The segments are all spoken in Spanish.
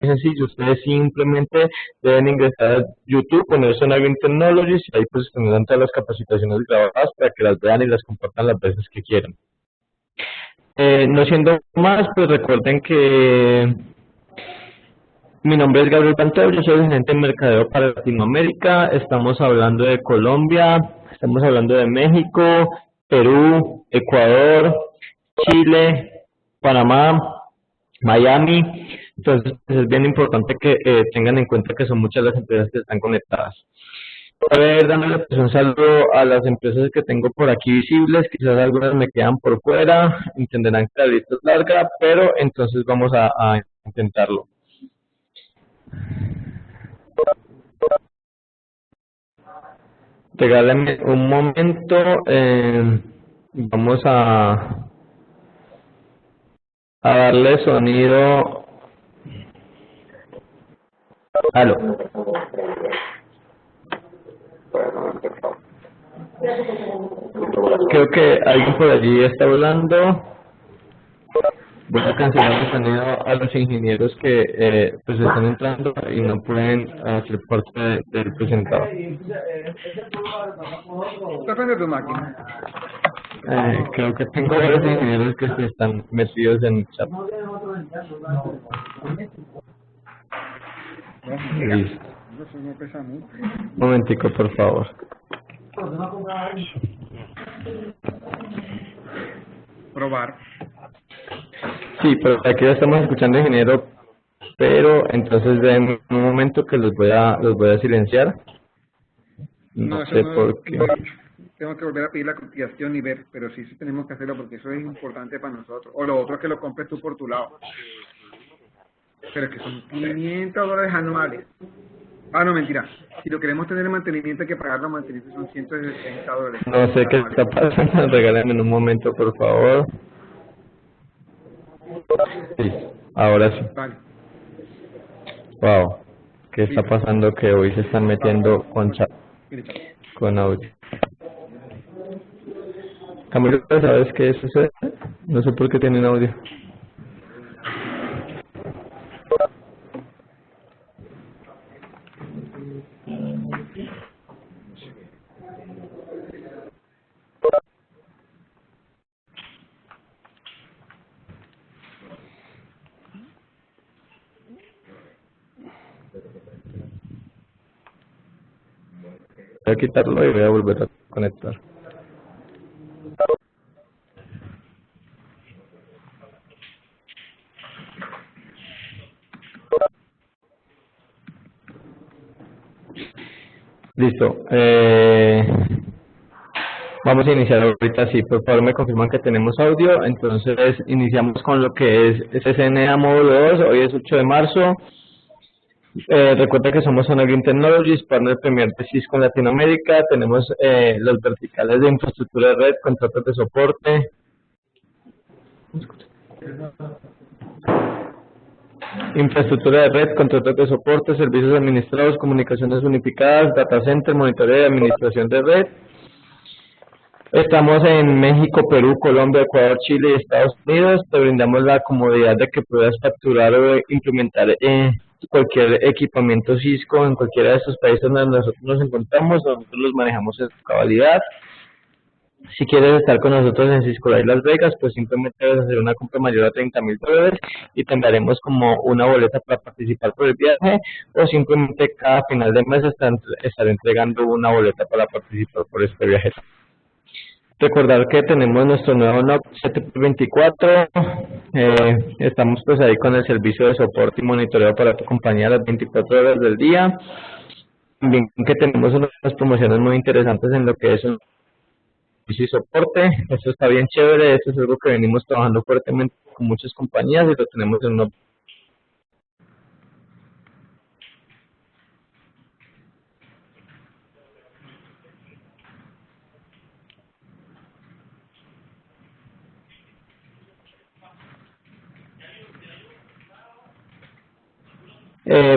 sencillo. Ustedes simplemente deben ingresar a YouTube, poner Zona Green Technologies y ahí pues tendrán todas las capacitaciones grabadas para que las vean y las compartan las veces que quieran. No siendo más, pues recuerden que mi nombre es Gabriel Panteo, yo soy el gerente de mercadeo para Latinoamérica. Estamos hablando de Colombia, estamos hablando de México, Perú, Ecuador, Chile, Panamá, Miami. Entonces es bien importante que tengan en cuenta que son muchas las empresas que están conectadas. A ver, dándole pues un saludo a las empresas que tengo por aquí visibles, quizás algunas me quedan por fuera, entenderán que la lista es larga, pero entonces vamos a intentarlo. Regálenme un momento, vamos a darle sonido. Aló. Creo que alguien por allí está hablando. Voy a cancelar el sonido a los ingenieros que pues están entrando y no pueden hacer parte del presentador. ¿Estás frente a tu máquina? Creo que tengo varios ingenieros que se están metidos en el chat. Listo. Eso no pesa mucho. Un momentico, por favor. Probar. Sí, pero aquí ya estamos escuchando ingeniero, pero entonces den un momento que los voy a silenciar. No eso sé no, por qué. Tengo que volver a pedir la cotización y ver, pero sí tenemos que hacerlo porque eso es importante para nosotros. O lo otro es que lo compres tú por tu lado. Pero es que son $500 anuales. Ah, no, mentira. Si lo queremos tener en mantenimiento hay que pagar los mantenimientos, son $160. No sé qué está pasando, regálenme un momento, por favor. Sí, ahora sí. Vale. Wow, ¿qué está pasando? Que hoy se están metiendo con chat, con audio. Camilo, ¿sabes qué sucede? No sé por qué tienen audio. Voy a quitarlo y voy a volver a conectar. Listo. Vamos a iniciar ahorita, sí, por favor me confirman que tenemos audio. Entonces iniciamos con lo que es SCNA módulo 2, hoy es 8 de marzo. Recuerda que somos Zona Green Technologies, partner premier de Cisco en Latinoamérica. Tenemos los verticales de infraestructura de red, contratos de soporte, infraestructura de red, contratos de soporte, servicios administrados, comunicaciones unificadas, data center, monitoreo y administración de red. Estamos en México, Perú, Colombia, Ecuador, Chile y Estados Unidos. Te brindamos la comodidad de que puedas facturar o implementar cualquier equipamiento Cisco en cualquiera de estos países donde nosotros nos encontramos. Nosotros los manejamos en su cabalidad. Si quieres estar con nosotros en Cisco Live Las Vegas, pues simplemente debes hacer una compra mayor a $30,000 y te enviaremos como una boleta para participar por el viaje, o simplemente cada final de mes estar entregando una boleta para participar por este viaje. Recordar que tenemos nuestro nuevo NOC 724, estamos pues ahí con el servicio de soporte y monitoreo para tu compañía las 24 horas del día. También que tenemos unas promociones muy interesantes en lo que es un servicio y soporte. Esto está bien chévere, esto es algo que venimos trabajando fuertemente con muchas compañías y lo tenemos en una.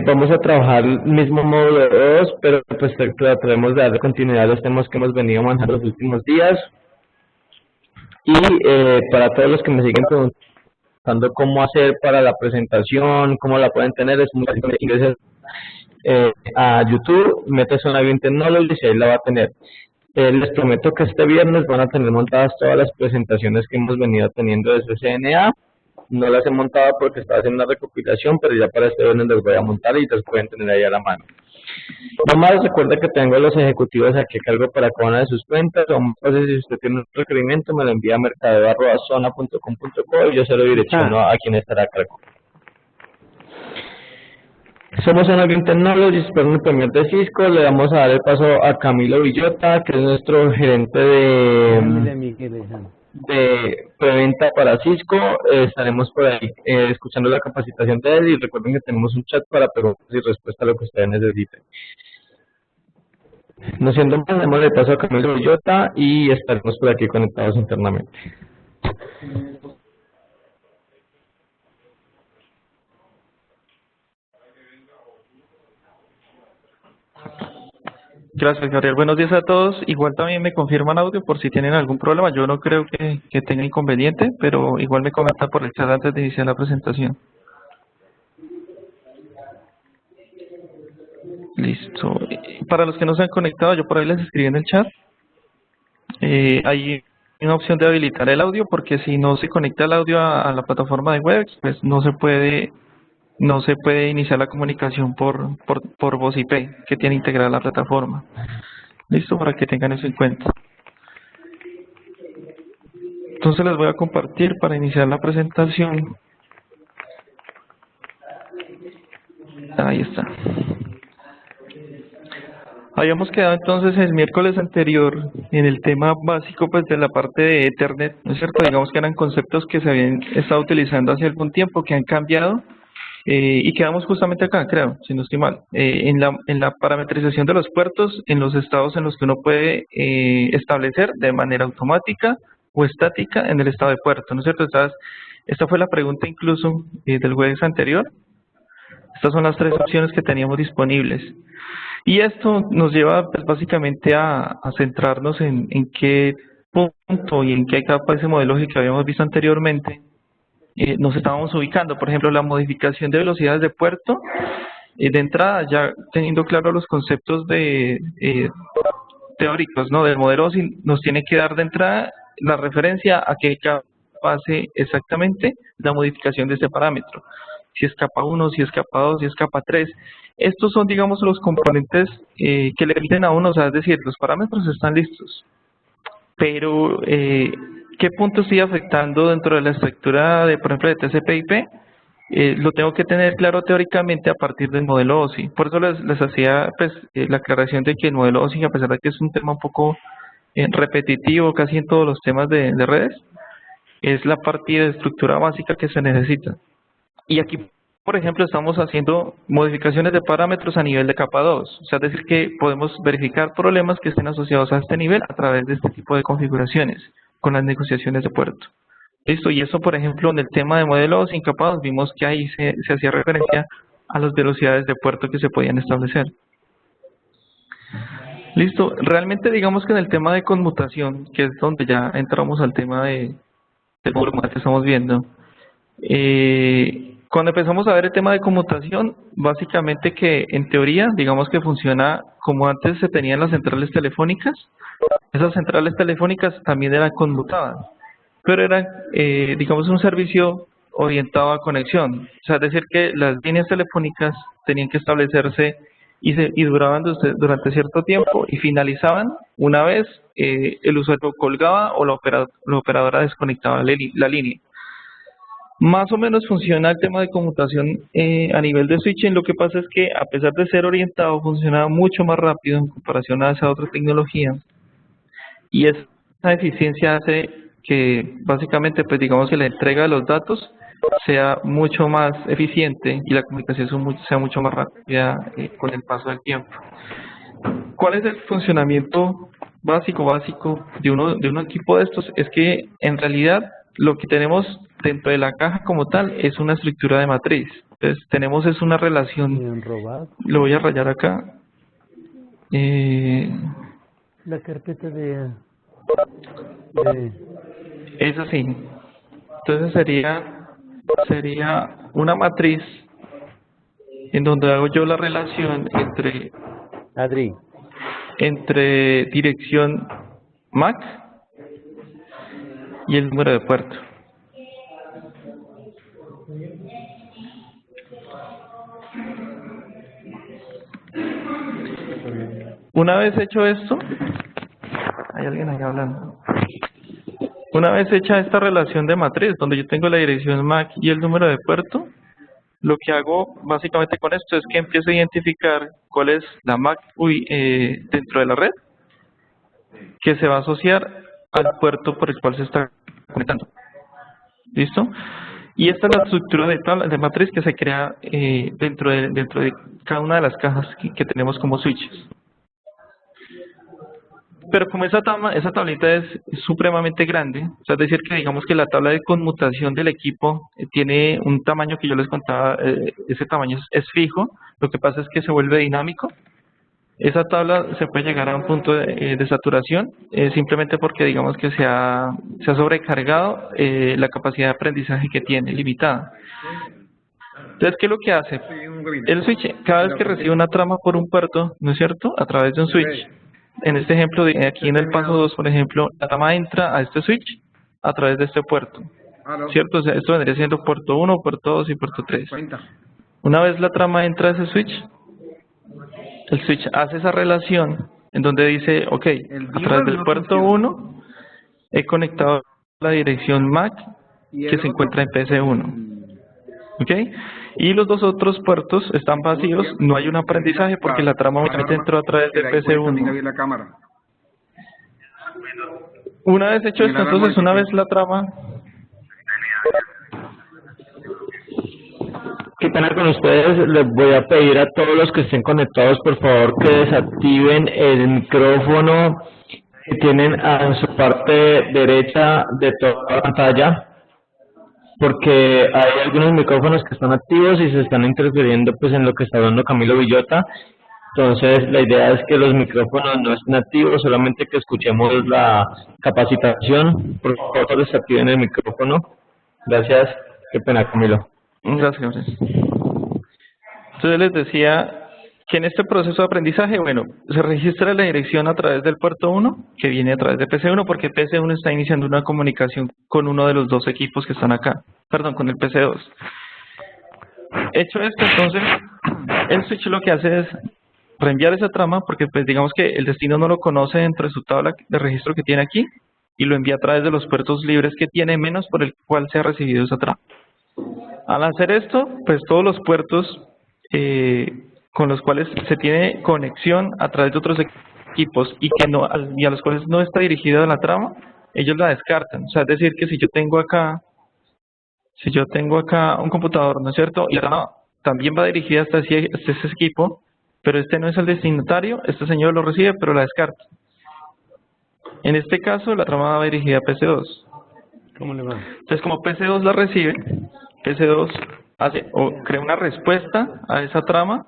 Vamos a trabajar el mismo módulo 2, pero pues trataremos de darle continuidad a los temas que hemos venido manejando los últimos días. Y para todos los que me siguen preguntando preguntando cómo hacer para la presentación, cómo la pueden tener. Es muy fácil, ingresas a YouTube, metes una Green Technologies y ahí la va a tener. Les prometo que este viernes van a tener montadas todas las presentaciones que hemos venido teniendo desde CNA. No las he montado porque estaba haciendo una recopilación, pero ya para este viernes las voy a montar y las pueden tener ahí a la mano. Nomás recuerde que tengo a los ejecutivos aquí a cargo para cada una de sus cuentas, o más fácil, si usted tiene un requerimiento me lo envía a mercadeo@zona.com.co y yo se lo direcciono a quien estará a cargo. Somos Zona Green Technologies, pero en el primer de Cisco le vamos a dar el paso a Camilo Villota, que es nuestro gerente de preventa para Cisco. Estaremos por ahí escuchando la capacitación de él y recuerden que tenemos un chat para preguntas y respuestas a lo que ustedes necesiten. No siendo más, démosle paso a Camilo Villota y estaremos por aquí conectados internamente. Gracias, Gabriel. Buenos días a todos. Igual también me confirman audio por si tienen algún problema. Yo no creo que tenga inconveniente, pero igual me comentan por el chat antes de iniciar la presentación. Listo. Para los que no se han conectado, yo por ahí les escribí en el chat. Hay una opción de habilitar el audio porque si no se conecta el audio a la plataforma de Webex, pues no se puede iniciar la comunicación por voz IP que tiene integrada la plataforma. Listo, para que tengan eso en cuenta. Entonces les voy a compartir para iniciar la presentación. Ahí está. Habíamos quedado entonces el miércoles anterior en el tema básico pues de la parte de Ethernet, ¿no es cierto? Digamos que eran conceptos que se habían estado utilizando hace algún tiempo, que han cambiado. Y quedamos justamente acá, creo, si no estoy mal, en la parametrización de los puertos, en los estados en los que uno puede establecer de manera automática o estática en el estado de puerto, ¿no es cierto? Esta fue la pregunta incluso del jueves anterior. Estas son las tres opciones que teníamos disponibles. Y esto nos lleva pues, básicamente a centrarnos en qué punto y en qué capa de ese modelo lógico que habíamos visto anteriormente nos estábamos ubicando. Por ejemplo, la modificación de velocidades de puerto, de entrada ya teniendo claro los conceptos teóricos, ¿no? Del modelo OSI, nos tiene que dar de entrada la referencia a qué capa hace exactamente la modificación de este parámetro. Si es capa 1, si es capa 2, si es capa 3. Estos son, digamos, los componentes que le permiten a uno, o sea, es decir, los parámetros están listos, pero ¿qué punto estoy afectando dentro de la estructura de, por ejemplo, de TCP/IP? Lo tengo que tener claro teóricamente a partir del modelo OSI. Por eso les hacía pues, la aclaración de que el modelo OSI, a pesar de que es un tema un poco repetitivo casi en todos los temas de redes, es la parte de estructura básica que se necesita. Y aquí, por ejemplo, estamos haciendo modificaciones de parámetros a nivel de capa 2. O sea, es decir, que podemos verificar problemas que estén asociados a este nivel a través de este tipo de configuraciones con las negociaciones de puerto. Listo, y eso, por ejemplo, en el tema de modelos sin capa 2, vimos que ahí se hacía referencia a las velocidades de puerto que se podían establecer. Listo, realmente digamos que en el tema de conmutación, que es donde ya entramos al tema del volumen que estamos viendo, cuando empezamos a ver el tema de conmutación, básicamente que en teoría, digamos que funciona como antes se tenían las centrales telefónicas. Esas centrales telefónicas también eran conmutadas, pero eran, digamos, un servicio orientado a conexión. O sea, es decir, que las líneas telefónicas tenían que establecerse y duraban durante cierto tiempo y finalizaban una vez el usuario colgaba o la operadora desconectaba la línea. Más o menos funciona el tema de conmutación a nivel de switching. Lo que pasa es que a pesar de ser orientado, funciona mucho más rápido en comparación a esa otra tecnología. Y esa eficiencia hace que básicamente, pues digamos que la entrega de los datos sea mucho más eficiente y la comunicación sea mucho más rápida con el paso del tiempo. ¿Cuál es el funcionamiento básico de un equipo de estos? Es que en realidad lo que tenemos dentro de la caja como tal es una estructura de matriz. Entonces tenemos es una relación, lo voy a rayar acá. La carpeta es así. Entonces sería sería una matriz en donde hago yo la relación Adri, entre dirección MAC y el número de puerto. Una vez hecho esto, hay alguien ahí hablando. Una vez hecha esta relación de matriz, donde yo tengo la dirección MAC y el número de puerto, lo que hago básicamente con esto es que empiezo a identificar cuál es la MAC dentro de la red que se va a asociar al puerto por el cual se está conectando. ¿Listo? Y esta es la estructura de matriz que se crea dentro de cada una de las cajas que tenemos como switches. Pero como esa tablita es supremamente grande, o sea, es decir que digamos que la tabla de conmutación del equipo tiene un tamaño que yo les contaba, ese tamaño es fijo, lo que pasa es que se vuelve dinámico. Esa tabla se puede llegar a un punto de saturación, simplemente porque digamos que se ha sobrecargado la capacidad de aprendizaje que tiene, limitada. Entonces, ¿qué es lo que hace? El switch, cada vez que recibe una trama por un puerto, ¿no es cierto?, a través de un switch. En este ejemplo, aquí en el paso 2, por ejemplo, la trama entra a este switch a través de este puerto, ¿cierto? O sea, esto vendría siendo puerto 1, puerto 2 y puerto 3. Una vez la trama entra a ese switch, el switch hace esa relación en donde dice, ok, a través del puerto 1 he conectado la dirección MAC que se encuentra en PC1. ¿Ok? Y los dos otros puertos están vacíos, no hay un aprendizaje porque la trama únicamente entró a través de PC1. Una vez hecho esto, entonces una vez la trama... Qué pena con ustedes, les voy a pedir a todos los que estén conectados, por favor, que desactiven el micrófono que tienen en su parte derecha de toda la pantalla, porque hay algunos micrófonos que están activos y se están interfiriendo pues en lo que está hablando Camilo Villota. Entonces la idea es que los micrófonos no estén activos, solamente que escuchemos la capacitación. Por favor, desactiven el micrófono. Gracias. Qué pena, Camilo. Gracias. Entonces les decía que en este proceso de aprendizaje, bueno, se registra la dirección a través del puerto 1, que viene a través de PC1, porque PC1 está iniciando una comunicación con uno de los dos equipos que están acá, perdón, con el PC2. Hecho esto, entonces, el switch lo que hace es reenviar esa trama, porque pues digamos que el destino no lo conoce dentro de su tabla de registro que tiene aquí, y lo envía a través de los puertos libres que tiene, menos por el cual se ha recibido esa trama. Al hacer esto, pues todos los puertos con los cuales se tiene conexión a través de otros equipos y a los cuales no está dirigida la trama, ellos la descartan. O sea, es decir que si yo tengo acá un computador, ¿no es cierto?, y la trama también va dirigida hasta ese equipo, pero este no es el destinatario, este señor lo recibe, pero la descarta. En este caso, la trama va dirigida a PC2. ¿cómo le va? Entonces, como PC2 la recibe, PC2 crea una respuesta a esa trama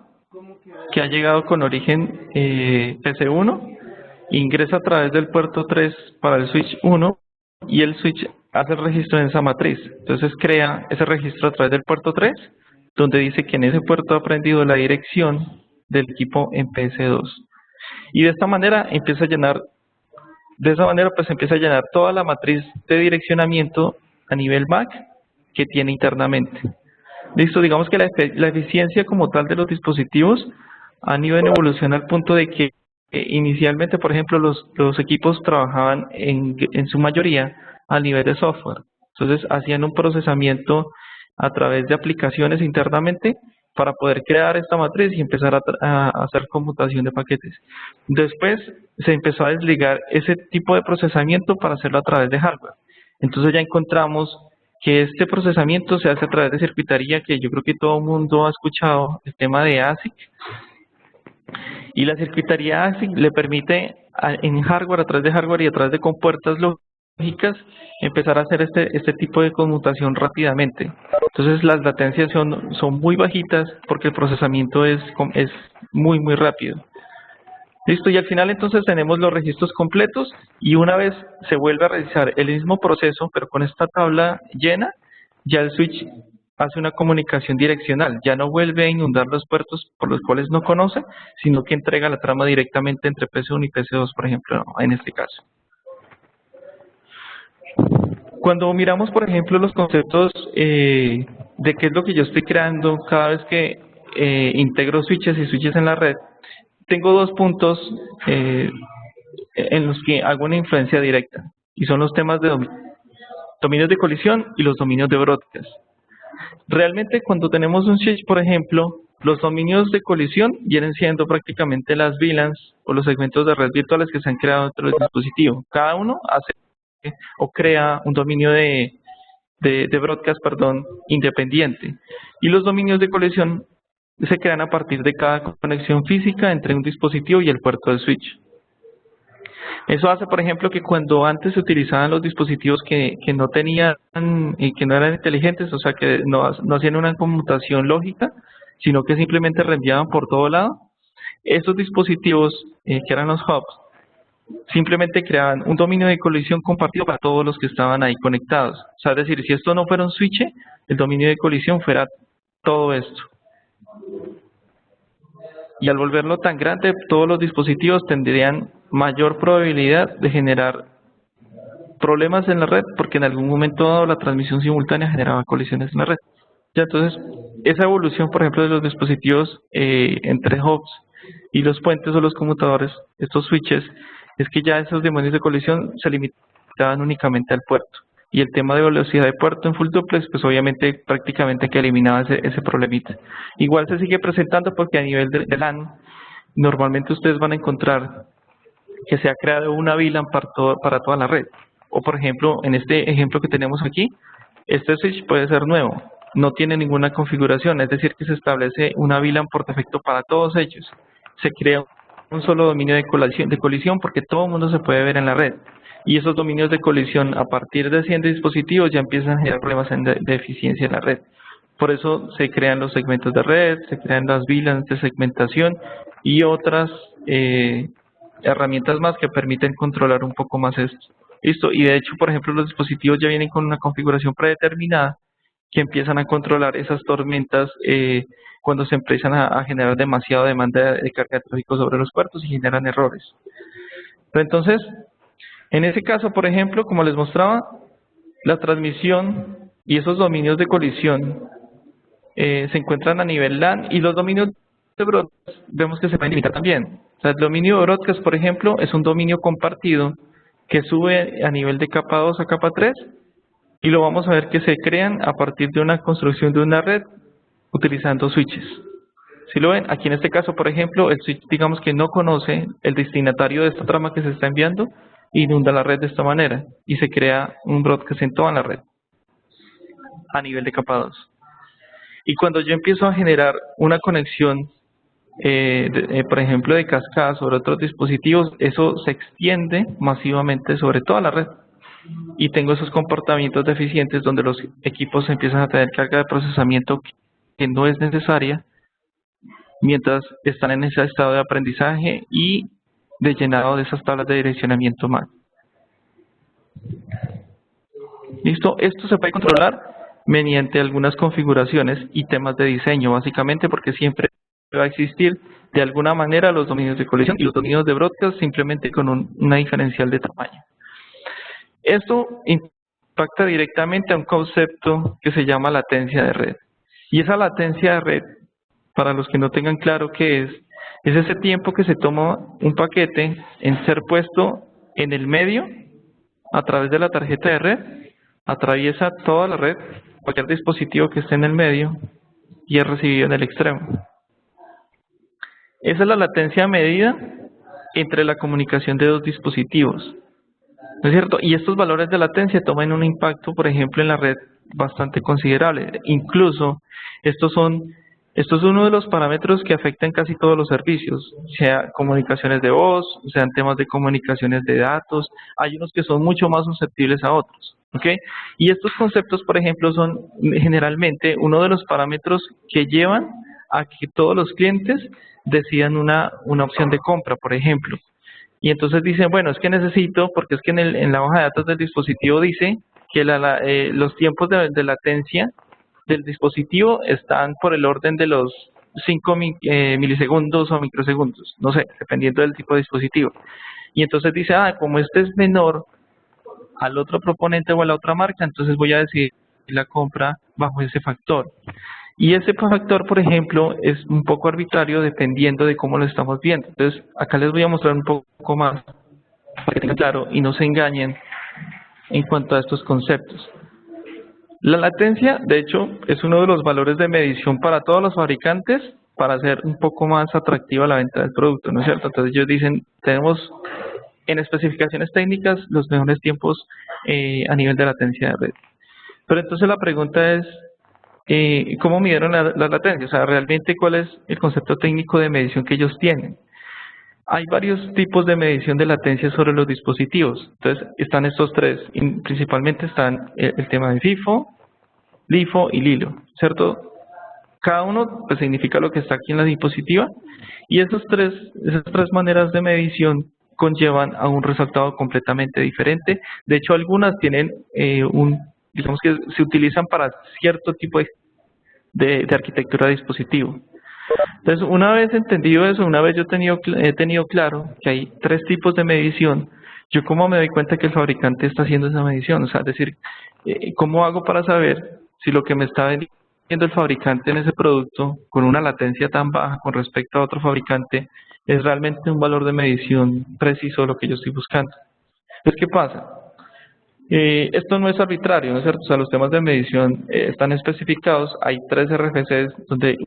que ha llegado con origen PC1, ingresa a través del puerto 3 para el switch 1 y el switch hace el registro en esa matriz. Entonces crea ese registro a través del puerto 3, donde dice que en ese puerto ha aprendido la dirección del equipo en PC2. Y de esta manera empieza a llenar toda la matriz de direccionamiento a nivel MAC que tiene internamente. Listo, digamos que la eficiencia como tal de los dispositivos han ido en evolución al punto de que inicialmente, por ejemplo, los equipos trabajaban en su mayoría a nivel de software. Entonces hacían un procesamiento a través de aplicaciones internamente para poder crear esta matriz y empezar a hacer computación de paquetes. Después se empezó a desligar ese tipo de procesamiento para hacerlo a través de hardware. Entonces ya encontramos que este procesamiento se hace a través de circuitería, que yo creo que todo el mundo ha escuchado el tema de ASIC. Y la circuitería ASIC le permite en hardware, a través de hardware y a través de compuertas lógicas, empezar a hacer este tipo de conmutación rápidamente. Entonces las latencias son muy bajitas porque el procesamiento es muy rápido. Listo, y al final entonces tenemos los registros completos y una vez se vuelve a realizar el mismo proceso, pero con esta tabla llena, ya el switch hace una comunicación direccional, ya no vuelve a inundar los puertos por los cuales no conoce, sino que entrega la trama directamente entre PC1 y PC2, por ejemplo, en este caso. Cuando miramos, por ejemplo, los conceptos de qué es lo que yo estoy creando cada vez que integro switches y switches en la red, tengo dos puntos en los que hago una influencia directa, y son los temas de dominios de colisión y los dominios de broadcast. Realmente, cuando tenemos un switch, por ejemplo, los dominios de colisión vienen siendo prácticamente las VLANs o los segmentos de red virtuales que se han creado dentro del dispositivo. Cada uno hace o crea un dominio de broadcast, independiente. Y los dominios de colisión se crean a partir de cada conexión física entre un dispositivo y el puerto del switch. Eso hace, por ejemplo, que cuando antes se utilizaban los dispositivos que no tenían y que no eran inteligentes, o sea, que no hacían una conmutación lógica, sino que simplemente reenviaban por todo lado, esos dispositivos, que eran los hubs, simplemente creaban un dominio de colisión compartido para todos los que estaban ahí conectados. O sea, es decir, si esto no fuera un switch, el dominio de colisión fuera todo esto. Y al volverlo tan grande, todos los dispositivos tendrían mayor probabilidad de generar problemas en la red, porque en algún momento dado la transmisión simultánea generaba colisiones en la red. Ya, entonces, esa evolución, por ejemplo, de los dispositivos entre hubs y los puentes o los conmutadores, estos switches, es que ya esos demonios de colisión se limitaban únicamente al puerto. Y el tema de velocidad de puerto en full duplex, pues obviamente prácticamente que eliminaba ese problemita. Igual se sigue presentando porque a nivel de LAN, normalmente ustedes van a encontrar que se ha creado una VLAN para toda la red. O por ejemplo, en este ejemplo que tenemos aquí, este switch puede ser nuevo, no tiene ninguna configuración, es decir, que se establece una VLAN por defecto para todos ellos. Se crea un solo dominio de colisión porque todo el mundo se puede ver en la red. Y esos dominios de colisión a partir de 100 dispositivos ya empiezan a generar problemas de eficiencia en la red. Por eso se crean los segmentos de red, se crean las VLANs de segmentación y otras herramientas más que permiten controlar un poco más esto. Listo. Y de hecho, por ejemplo, los dispositivos ya vienen con una configuración predeterminada que empiezan a controlar esas tormentas cuando se empiezan a generar demasiada demanda de carga de tráfico sobre los puertos y generan errores. Pero entonces, en ese caso, por ejemplo, como les mostraba, la transmisión y esos dominios de colisión se encuentran a nivel LAN, y los dominios de broadcast vemos que se pueden limitar también. O sea, el dominio de broadcast, por ejemplo, es un dominio compartido que sube a nivel de capa 2 a capa 3, y lo vamos a ver que se crean a partir de una construcción de una red utilizando switches. Si lo ven, aquí en este caso, por ejemplo, el switch, digamos que no conoce el destinatario de esta trama que se está enviando, inunda la red de esta manera y se crea un broadcast en toda la red a nivel de capa 2. Y cuando yo empiezo a generar una conexión, por ejemplo, de cascada sobre otros dispositivos, eso se extiende masivamente sobre toda la red. Y tengo esos comportamientos deficientes donde los equipos empiezan a tener carga de procesamiento que no es necesaria mientras están en ese estado de aprendizaje y de llenado de esas tablas de direccionamiento mal. ¿Listo? Esto se puede controlar mediante algunas configuraciones y temas de diseño, básicamente porque siempre va a existir de alguna manera los dominios de colisión y los dominios de broadcast, simplemente con una diferencial de tamaño. Esto impacta directamente a un concepto que se llama latencia de red. Y esa latencia de red, para los que no tengan claro qué es ese tiempo que se toma un paquete en ser puesto en el medio a través de la tarjeta de red, atraviesa toda la red, cualquier dispositivo que esté en el medio, y es recibido en el extremo. Esa es la latencia medida entre la comunicación de dos dispositivos, ¿no es cierto? Y estos valores de latencia toman un impacto, por ejemplo, en la red bastante considerable. Incluso estos es uno de los parámetros que afectan casi todos los servicios, sea comunicaciones de voz, sean temas de comunicaciones de datos. Hay unos que son mucho más susceptibles a otros, ¿ok? Y estos conceptos, por ejemplo, son generalmente uno de los parámetros que llevan a que todos los clientes decidan una opción de compra, por ejemplo. Y entonces dicen, bueno, es que necesito, porque es que en la hoja de datos del dispositivo dice que los tiempos de latencia del dispositivo están por el orden de los 5 milisegundos o microsegundos, no sé, dependiendo del tipo de dispositivo. Y entonces dice, como este es menor al otro proponente o a la otra marca, entonces voy a decidir la compra bajo ese factor. Y ese factor, por ejemplo, es un poco arbitrario dependiendo de cómo lo estamos viendo. Entonces, acá les voy a mostrar un poco más para que tengan claro y no se engañen en cuanto a estos conceptos. La latencia, de hecho, es uno de los valores de medición para todos los fabricantes para hacer un poco más atractiva la venta del producto, ¿no es cierto? Entonces ellos dicen, tenemos en especificaciones técnicas los mejores tiempos a nivel de latencia de red. Pero entonces la pregunta es, ¿cómo midieron la latencia? O sea, realmente, ¿cuál es el concepto técnico de medición que ellos tienen? Hay varios tipos de medición de latencia sobre los dispositivos. Entonces, están estos tres. Y principalmente están el tema de FIFO, LIFO y LILO, ¿cierto? Cada uno pues, significa lo que está aquí en la diapositiva. Y esas tres maneras de medición conllevan a un resultado completamente diferente. De hecho, algunas tienen digamos que se utilizan para cierto tipo de arquitectura de dispositivo. Entonces, una vez entendido eso, una vez yo he tenido claro que hay tres tipos de medición, yo cómo me doy cuenta que el fabricante está haciendo esa medición, o sea, es decir, ¿cómo hago para saber si lo que me está vendiendo el fabricante en ese producto con una latencia tan baja con respecto a otro fabricante es realmente un valor de medición preciso de lo que yo estoy buscando? Entonces, ¿qué pasa? Esto no es arbitrario, ¿no es cierto? O sea, los temas de medición están especificados, hay 3 RFCs donde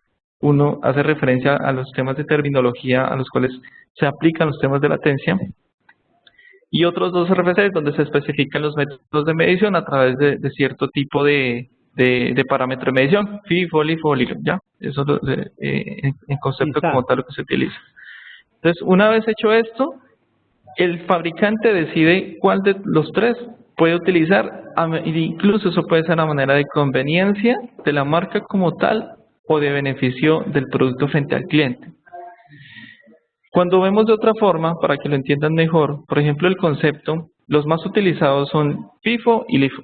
uno hace referencia a los temas de terminología a los cuales se aplican los temas de latencia y otros 2 RFCs donde se especifican los métodos de medición a través de cierto tipo de parámetro de medición, FIFO, LIFO, LILO, ¿ya? Eso en concepto como tal lo que se utiliza. Entonces, una vez hecho esto, el fabricante decide cuál de los 3 puede utilizar, incluso eso puede ser a manera de conveniencia de la marca como tal o de beneficio del producto frente al cliente. Cuando vemos de otra forma, para que lo entiendan mejor, por ejemplo el concepto, los más utilizados son FIFO y LIFO.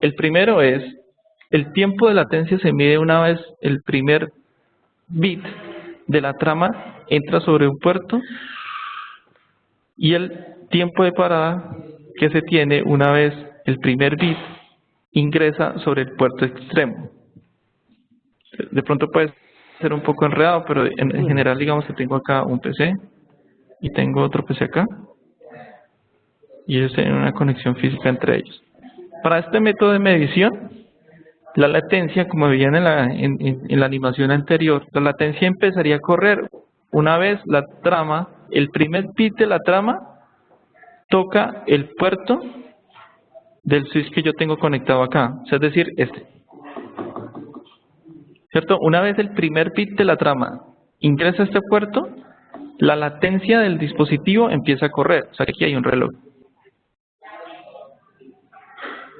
El primero es, el tiempo de latencia se mide una vez el primer bit de la trama entra sobre un puerto y el tiempo de parada que se tiene una vez el primer bit ingresa sobre el puerto extremo. De pronto puede ser un poco enredado, pero en general digamos que tengo acá un PC y tengo otro PC acá y ellos tienen una conexión física entre ellos. Para este método de medición, la latencia, como veían en la animación anterior, la latencia empezaría a correr una vez la trama, el primer bit de la trama toca el puerto del switch que yo tengo conectado acá, o sea, es decir, este. ¿Cierto? Una vez el primer bit de la trama ingresa a este puerto, la latencia del dispositivo empieza a correr, o sea, que aquí hay un reloj.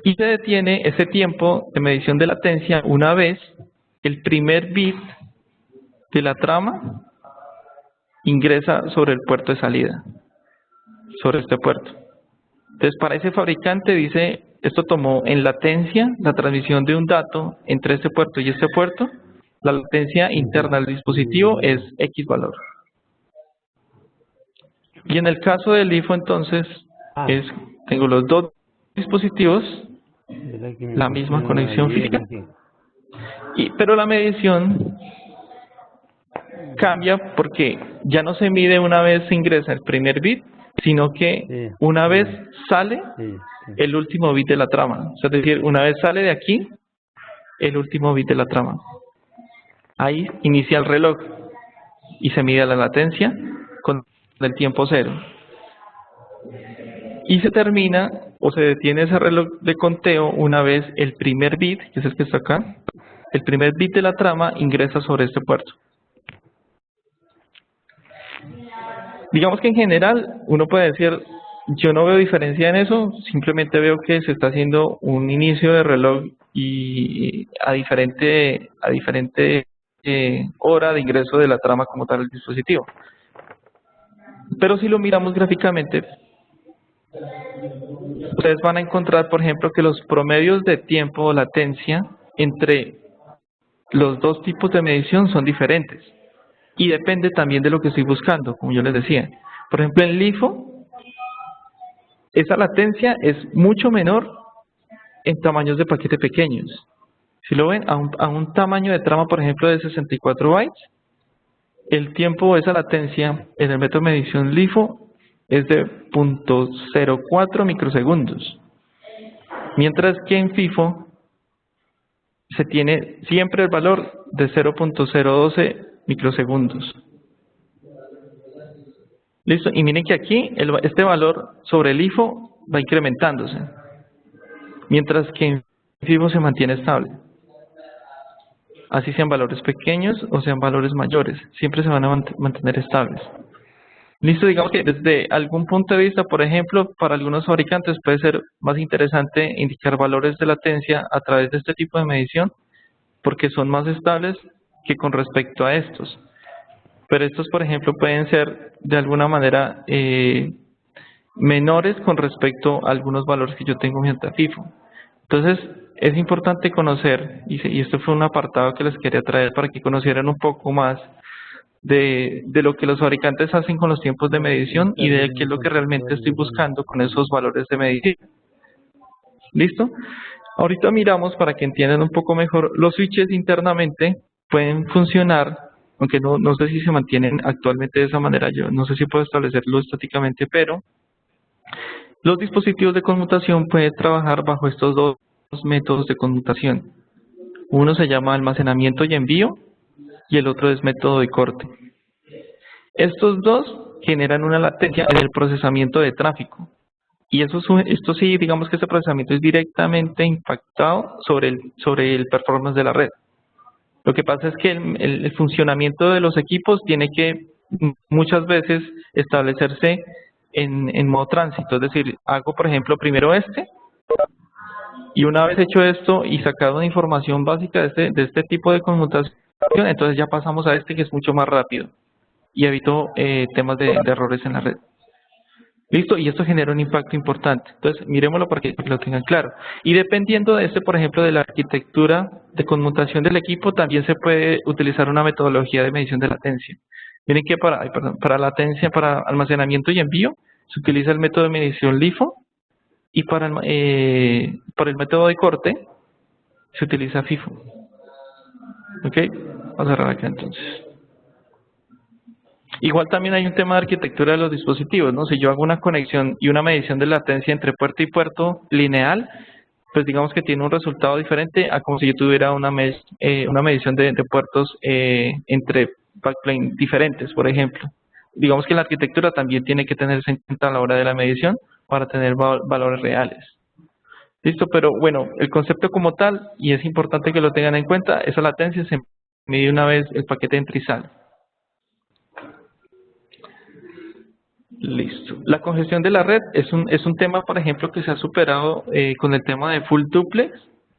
Y se detiene ese tiempo de medición de latencia una vez el primer bit de la trama ingresa sobre el puerto de salida, sobre este puerto. Entonces, para ese fabricante dice, esto tomó en latencia la transmisión de un dato entre este puerto y este puerto, la latencia interna del dispositivo es X valor. Y en el caso del LIFO, entonces, tengo los 2 dispositivos, la misma conexión física, pero la medición cambia porque ya no se mide una vez se ingresa el primer bit, sino que una vez sale el último bit de la trama. O sea, es decir, una vez sale de aquí, el último bit de la trama. Ahí inicia el reloj y se mide la latencia con el tiempo 0. Y se termina o se detiene ese reloj de conteo una vez el primer bit, que es el que está acá, el primer bit de la trama ingresa sobre este puerto. Digamos que en general uno puede decir, yo no veo diferencia en eso, simplemente veo que se está haciendo un inicio de reloj y a diferente hora de ingreso de la trama como tal al dispositivo. Pero si lo miramos gráficamente, ustedes van a encontrar, por ejemplo, que los promedios de tiempo o latencia entre los dos tipos de medición son diferentes. Y depende también de lo que estoy buscando, como yo les decía. Por ejemplo, en LIFO, esa latencia es mucho menor en tamaños de paquete pequeños. Si lo ven, a un tamaño de trama, por ejemplo, de 64 bytes, el tiempo de esa latencia en el método de medición LIFO es de 0.04 microsegundos. Mientras que en FIFO se tiene siempre el valor de 0.012 microsegundos. Listo, y miren que aquí este valor sobre el LIFO va incrementándose, mientras que en FIFO se mantiene estable. Así sean valores pequeños o sean valores mayores, siempre se van a mantener estables. Listo, digamos que desde algún punto de vista, por ejemplo, para algunos fabricantes puede ser más interesante indicar valores de latencia a través de este tipo de medición, porque son más estables que con respecto a estos. Pero estos, por ejemplo, pueden ser de alguna manera menores con respecto a algunos valores que yo tengo en FIFO. Entonces, es importante conocer, y esto fue un apartado que les quería traer para que conocieran un poco más de lo que los fabricantes hacen con los tiempos de medición y de qué es lo que realmente estoy buscando con esos valores de medición. ¿Listo? Ahorita miramos para que entiendan un poco mejor. Los switches internamente pueden funcionar, aunque no sé si se mantienen actualmente de esa manera, yo no sé si puedo establecerlo estáticamente, pero los dispositivos de conmutación pueden trabajar bajo estos dos métodos de conmutación. Uno se llama almacenamiento y envío y el otro es método de corte. Estos dos generan una latencia en el procesamiento de tráfico. Y esto sí, digamos que este procesamiento es directamente impactado sobre el performance de la red. Lo que pasa es que el funcionamiento de los equipos tiene que muchas veces establecerse en modo tránsito. Es decir, hago por ejemplo primero y una vez hecho esto y sacado una información básica de este tipo de conmutación, entonces ya pasamos a que es mucho más rápido y evito temas de errores en la red. Listo, y esto genera un impacto importante. Entonces, miremoslo para que lo tengan claro. Y dependiendo de por ejemplo, de la arquitectura de conmutación del equipo, también se puede utilizar una metodología de medición de latencia. Miren que para latencia, para almacenamiento y envío, se utiliza el método de medición LIFO y para el método de corte se utiliza FIFO. ¿Ok? Vamos a cerrar acá entonces. Igual también hay un tema de arquitectura de los dispositivos, ¿no? Si yo hago una conexión y una medición de latencia entre puerto y puerto lineal, pues digamos que tiene un resultado diferente a como si yo tuviera una medición de puertos entre backplane diferentes, por ejemplo. Digamos que la arquitectura también tiene que tenerse en cuenta a la hora de la medición para tener valores reales. Listo, pero bueno, el concepto como tal, y es importante que lo tengan en cuenta, esa latencia se mide una vez el paquete entra y sale. Listo. La congestión de la red es un tema, por ejemplo, que se ha superado con el tema de full duplex,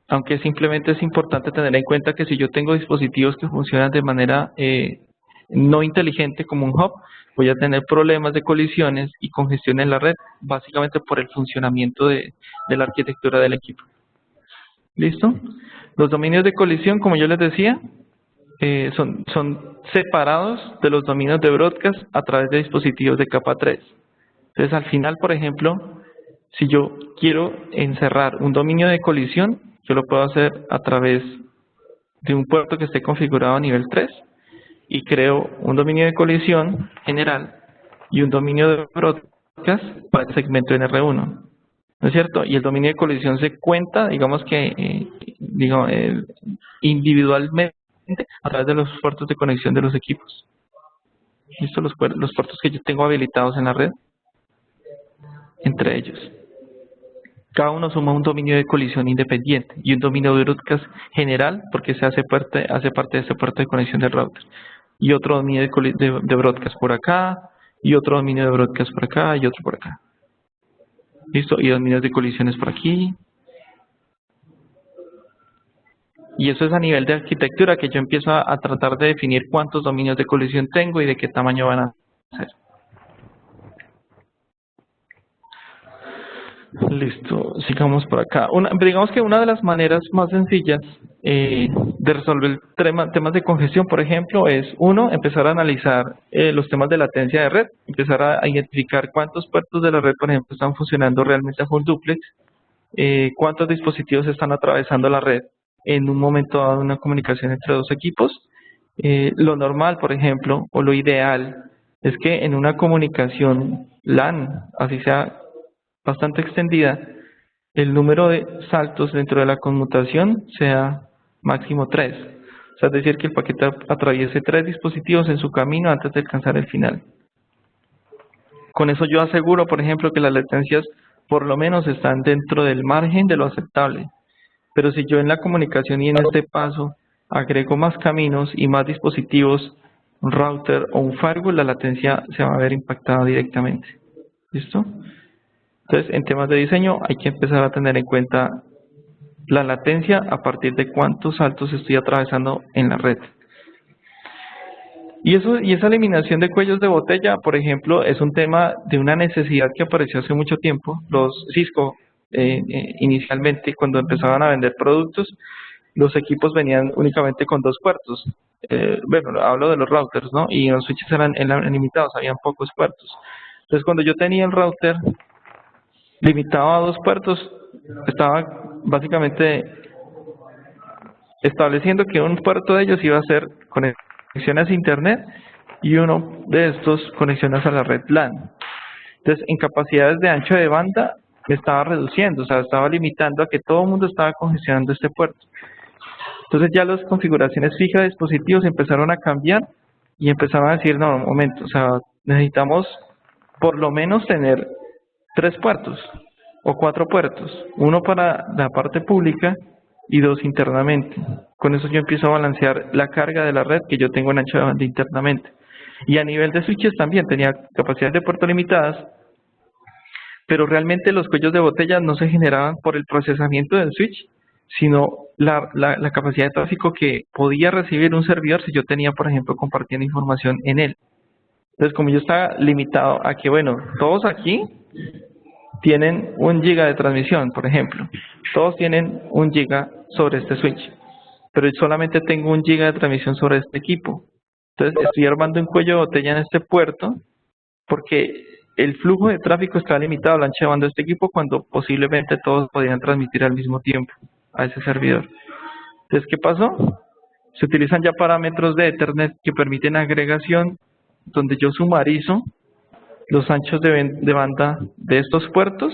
aunque simplemente es importante tener en cuenta que si yo tengo dispositivos que funcionan de manera no inteligente como un hub, voy a tener problemas de colisiones y congestión en la red, básicamente por el funcionamiento de la arquitectura del equipo. ¿Listo? Los dominios de colisión, como yo les decía, son separados de los dominios de broadcast a través de dispositivos de capa 3. Entonces, al final, por ejemplo, si yo quiero encerrar un dominio de colisión, yo lo puedo hacer a través de un puerto que esté configurado a nivel 3 y creo un dominio de colisión general y un dominio de broadcast para el segmento NR1. ¿No es cierto? Y el dominio de colisión se cuenta, digamos que individualmente a través de los puertos de conexión de los equipos. ¿Listo? Los puertos que yo tengo habilitados en la red, entre ellos. Cada uno suma un dominio de colisión independiente y un dominio de broadcast general porque se hace parte de ese puerto de conexión del router. Y otro dominio de broadcast por acá, y otro dominio de broadcast por acá, y otro por acá. ¿Listo? Y dominios de colisiones por aquí. Y eso es a nivel de arquitectura que yo empiezo a tratar de definir cuántos dominios de colisión tengo y de qué tamaño van a ser. Listo, sigamos por acá. Digamos que una de las maneras más sencillas de resolver temas de congestión, por ejemplo, es uno, empezar a analizar los temas de latencia de red, empezar a identificar cuántos puertos de la red, por ejemplo, están funcionando realmente a full duplex, cuántos dispositivos están atravesando la red en un momento dado una comunicación entre dos equipos. Lo normal, por ejemplo, o lo ideal, es que en una comunicación LAN, así sea bastante extendida, el número de saltos dentro de la conmutación sea máximo 3. O sea, es decir, que el paquete atraviese 3 dispositivos en su camino antes de alcanzar el final. Con eso yo aseguro, por ejemplo, que las latencias por lo menos están dentro del margen de lo aceptable. Pero si yo en la comunicación y en este paso agrego más caminos y más dispositivos, un router o un firewall, la latencia se va a ver impactada directamente. ¿Listo? Entonces, en temas de diseño hay que empezar a tener en cuenta la latencia a partir de cuántos saltos estoy atravesando en la red. Y esa eliminación de cuellos de botella, por ejemplo, es un tema de una necesidad que apareció hace mucho tiempo. Los Cisco, inicialmente, cuando empezaban a vender productos, los equipos venían únicamente con 2 puertos. Bueno, hablo de los routers, ¿no? Y los switches eran limitados, habían pocos puertos. Entonces, cuando yo tenía el router limitado a 2 puertos, estaba básicamente estableciendo que un puerto de ellos iba a ser conexiones a internet y uno de estos conexiones a la red LAN. Entonces, en capacidades de ancho de banda me estaba reduciendo, o sea, estaba limitando a que todo el mundo estaba congestionando este puerto. Entonces ya las configuraciones fijas de dispositivos empezaron a cambiar y empezaron a decir, no, un momento, o sea, necesitamos por lo menos tener 3 puertos o 4 puertos, uno para la parte pública y 2 internamente. Con eso yo empiezo a balancear la carga de la red que yo tengo en ancho de banda internamente. Y a nivel de switches también tenía capacidades de puerto limitadas, pero realmente los cuellos de botella no se generaban por el procesamiento del switch, sino la capacidad de tráfico que podía recibir un servidor si yo tenía, por ejemplo, compartiendo información en él. Entonces, como yo estaba limitado a que, bueno, todos aquí tienen 1 giga de transmisión, por ejemplo. Todos tienen 1 giga sobre este switch, pero yo solamente tengo 1 giga de transmisión sobre este equipo. Entonces, estoy armando un cuello de botella en este puerto porque el flujo de tráfico está limitado al ancho de banda de este equipo cuando posiblemente todos podrían transmitir al mismo tiempo a ese servidor. Entonces, ¿qué pasó? Se utilizan ya parámetros de Ethernet que permiten agregación, donde yo sumarizo los anchos de banda de estos puertos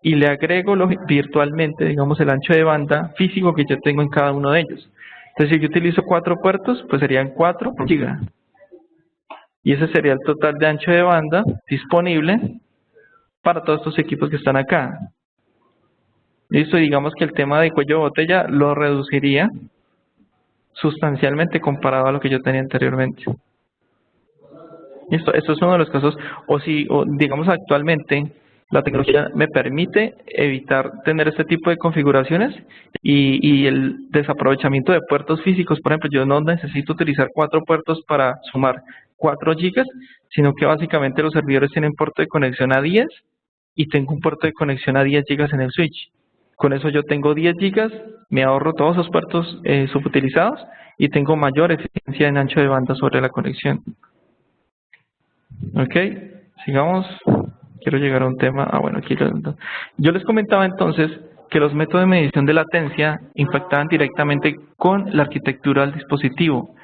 y le agrego virtualmente, digamos, el ancho de banda físico que yo tengo en cada uno de ellos. Entonces, si yo utilizo 4 puertos, pues serían 4 por giga. Y ese sería el total de ancho de banda disponible para todos estos equipos que están acá. Listo, digamos que el tema de cuello de botella lo reduciría sustancialmente comparado a lo que yo tenía anteriormente. Listo, esto es uno de los casos, o digamos actualmente la tecnología me permite evitar tener este tipo de configuraciones y el desaprovechamiento de puertos físicos. Por ejemplo, yo no necesito utilizar 4 puertos para sumar 4 gigas, sino que básicamente los servidores tienen puerto de conexión a 10 y tengo un puerto de conexión a 10 gigas en el switch. Con eso yo tengo 10 gigas, me ahorro todos esos puertos subutilizados y tengo mayor eficiencia en ancho de banda sobre la conexión. Ok, sigamos. Quiero llegar a un tema. Bueno, aquí yo les comentaba entonces que los métodos de medición de latencia impactaban directamente con la arquitectura del dispositivo.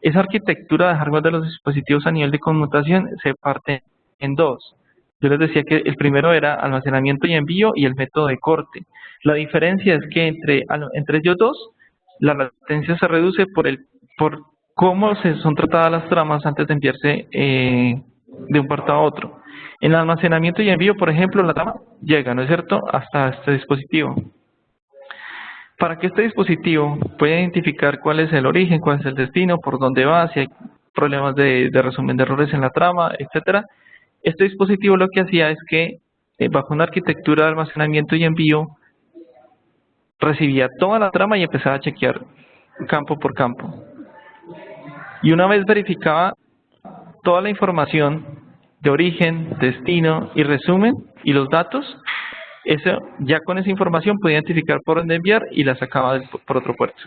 Esa arquitectura de hardware de los dispositivos a nivel de conmutación se parte en 2. Yo les decía que el primero era almacenamiento y envío y el método de corte. La diferencia es que entre ellos dos, la latencia se reduce por cómo son tratadas las tramas antes de enviarse de un puerto a otro. En el almacenamiento y envío, por ejemplo, la trama llega, ¿no es cierto?, hasta este dispositivo. Para que este dispositivo pueda identificar cuál es el origen, cuál es el destino, por dónde va, si hay problemas de resumen de errores en la trama, etcétera, este dispositivo lo que hacía es que, bajo una arquitectura de almacenamiento y envío, recibía toda la trama y empezaba a chequear campo por campo. Y una vez verificaba toda la información de origen, destino y resumen y los datos, Eso, ya con esa información puede identificar por dónde enviar y la sacaba por otro puerto.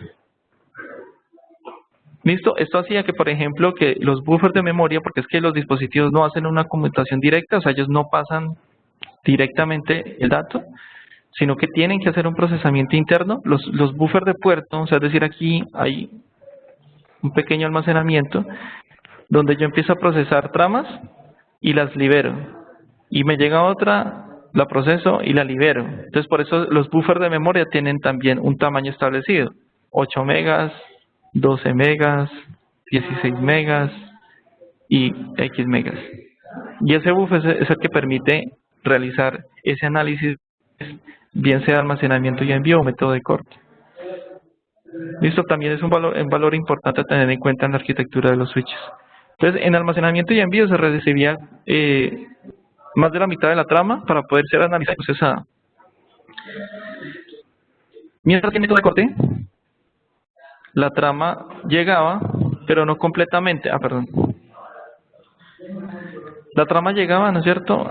¿Listo? Esto hacía que, por ejemplo, que los buffers de memoria, porque es que los dispositivos no hacen una conmutación directa, o sea, ellos no pasan directamente el dato, sino que tienen que hacer un procesamiento interno. Los buffers de puerto, o sea, es decir, aquí hay un pequeño almacenamiento donde yo empiezo a procesar tramas y las libero. Y me llega otra, la proceso y la libero. Entonces, por eso los buffers de memoria tienen también un tamaño establecido. 8 megas, 12 megas, 16 megas y X megas. Y ese buffer es el que permite realizar ese análisis, bien sea almacenamiento y envío o método de corte. Listo, también es un valor importante a tener en cuenta en la arquitectura de los switches. Entonces, en almacenamiento y envío se recibía más de la mitad de la trama para poder ser analizada y procesada. Mientras que en método de corte, la trama llegaba, pero no completamente. La trama llegaba, ¿no es cierto?,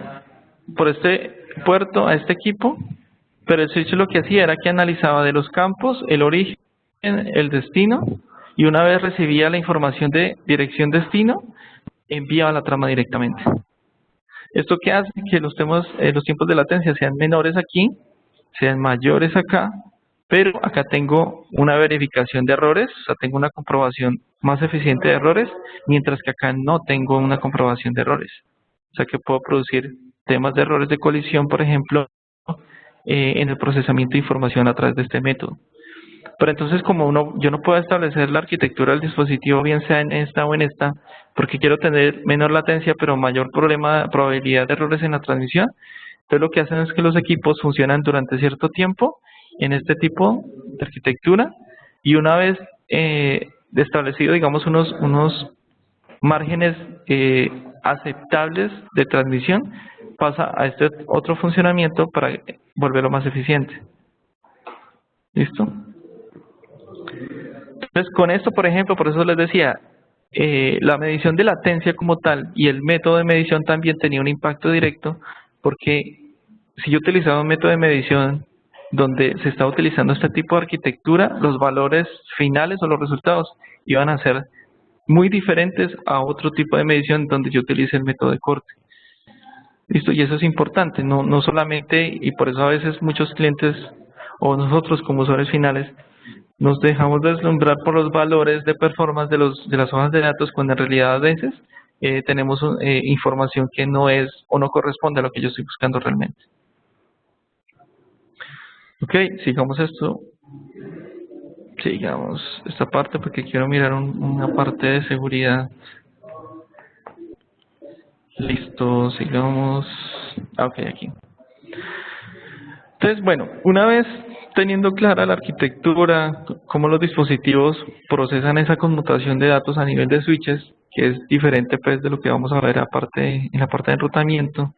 por este puerto a este equipo, pero el switch lo que hacía era que analizaba de los campos el origen, el destino, y una vez recibía la información de dirección destino, enviaba la trama directamente. Esto que hace que los tiempos de latencia sean menores aquí, sean mayores acá, pero acá tengo una verificación de errores, o sea, tengo una comprobación más eficiente de errores, mientras que acá no tengo una comprobación de errores. O sea, que puedo producir temas de errores de colisión, por ejemplo, en el procesamiento de información a través de este método. Pero entonces, como yo no puedo establecer la arquitectura del dispositivo, bien sea en esta o en esta, porque quiero tener menor latencia, pero mayor probabilidad de errores en la transmisión, entonces lo que hacen es que los equipos funcionan durante cierto tiempo en este tipo de arquitectura, y una vez establecido, digamos, unos márgenes aceptables de transmisión, pasa a este otro funcionamiento para volverlo más eficiente. ¿Listo? Entonces, con esto, por ejemplo, por eso les decía, la medición de latencia como tal y el método de medición también tenía un impacto directo, porque si yo utilizaba un método de medición donde se está utilizando este tipo de arquitectura, los valores finales o los resultados iban a ser muy diferentes a otro tipo de medición donde yo utilice el método de corte. ¿Listo? Y eso es importante, no solamente, y por eso a veces muchos clientes o nosotros como usuarios finales nos dejamos deslumbrar por los valores de performance de las hojas de datos, cuando en realidad a veces tenemos información que no es o no corresponde a lo que yo estoy buscando realmente. Ok, sigamos esto. Sigamos esta parte porque quiero mirar una parte de seguridad. Listo, sigamos. Ok, aquí. Entonces, bueno, una vez teniendo clara la arquitectura, cómo los dispositivos procesan esa conmutación de datos a nivel de switches, que es diferente pues de lo que vamos a ver en la parte de enrutamiento,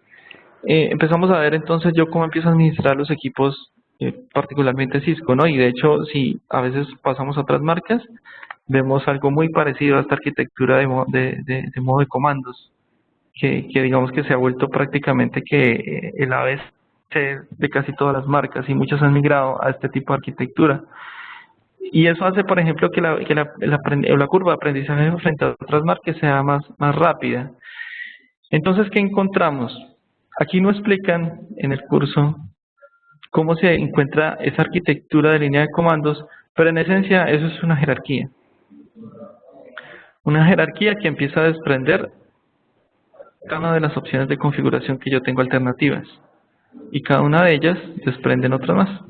empezamos a ver entonces yo cómo empiezo a administrar los equipos, particularmente Cisco, ¿no? Y de hecho, si a veces pasamos a otras marcas, vemos algo muy parecido a esta arquitectura de modo de comandos, que digamos que se ha vuelto prácticamente que el ABC de casi todas las marcas, y muchas han migrado a este tipo de arquitectura. Y eso hace, por ejemplo, que la curva de aprendizaje frente a otras marcas sea más rápida. Entonces, ¿qué encontramos? Aquí no explican en el curso cómo se encuentra esa arquitectura de línea de comandos, pero en esencia eso es una jerarquía. Una jerarquía que empieza a desprender cada una de las opciones de configuración que yo tengo alternativas. Y cada una de ellas desprenden otra más.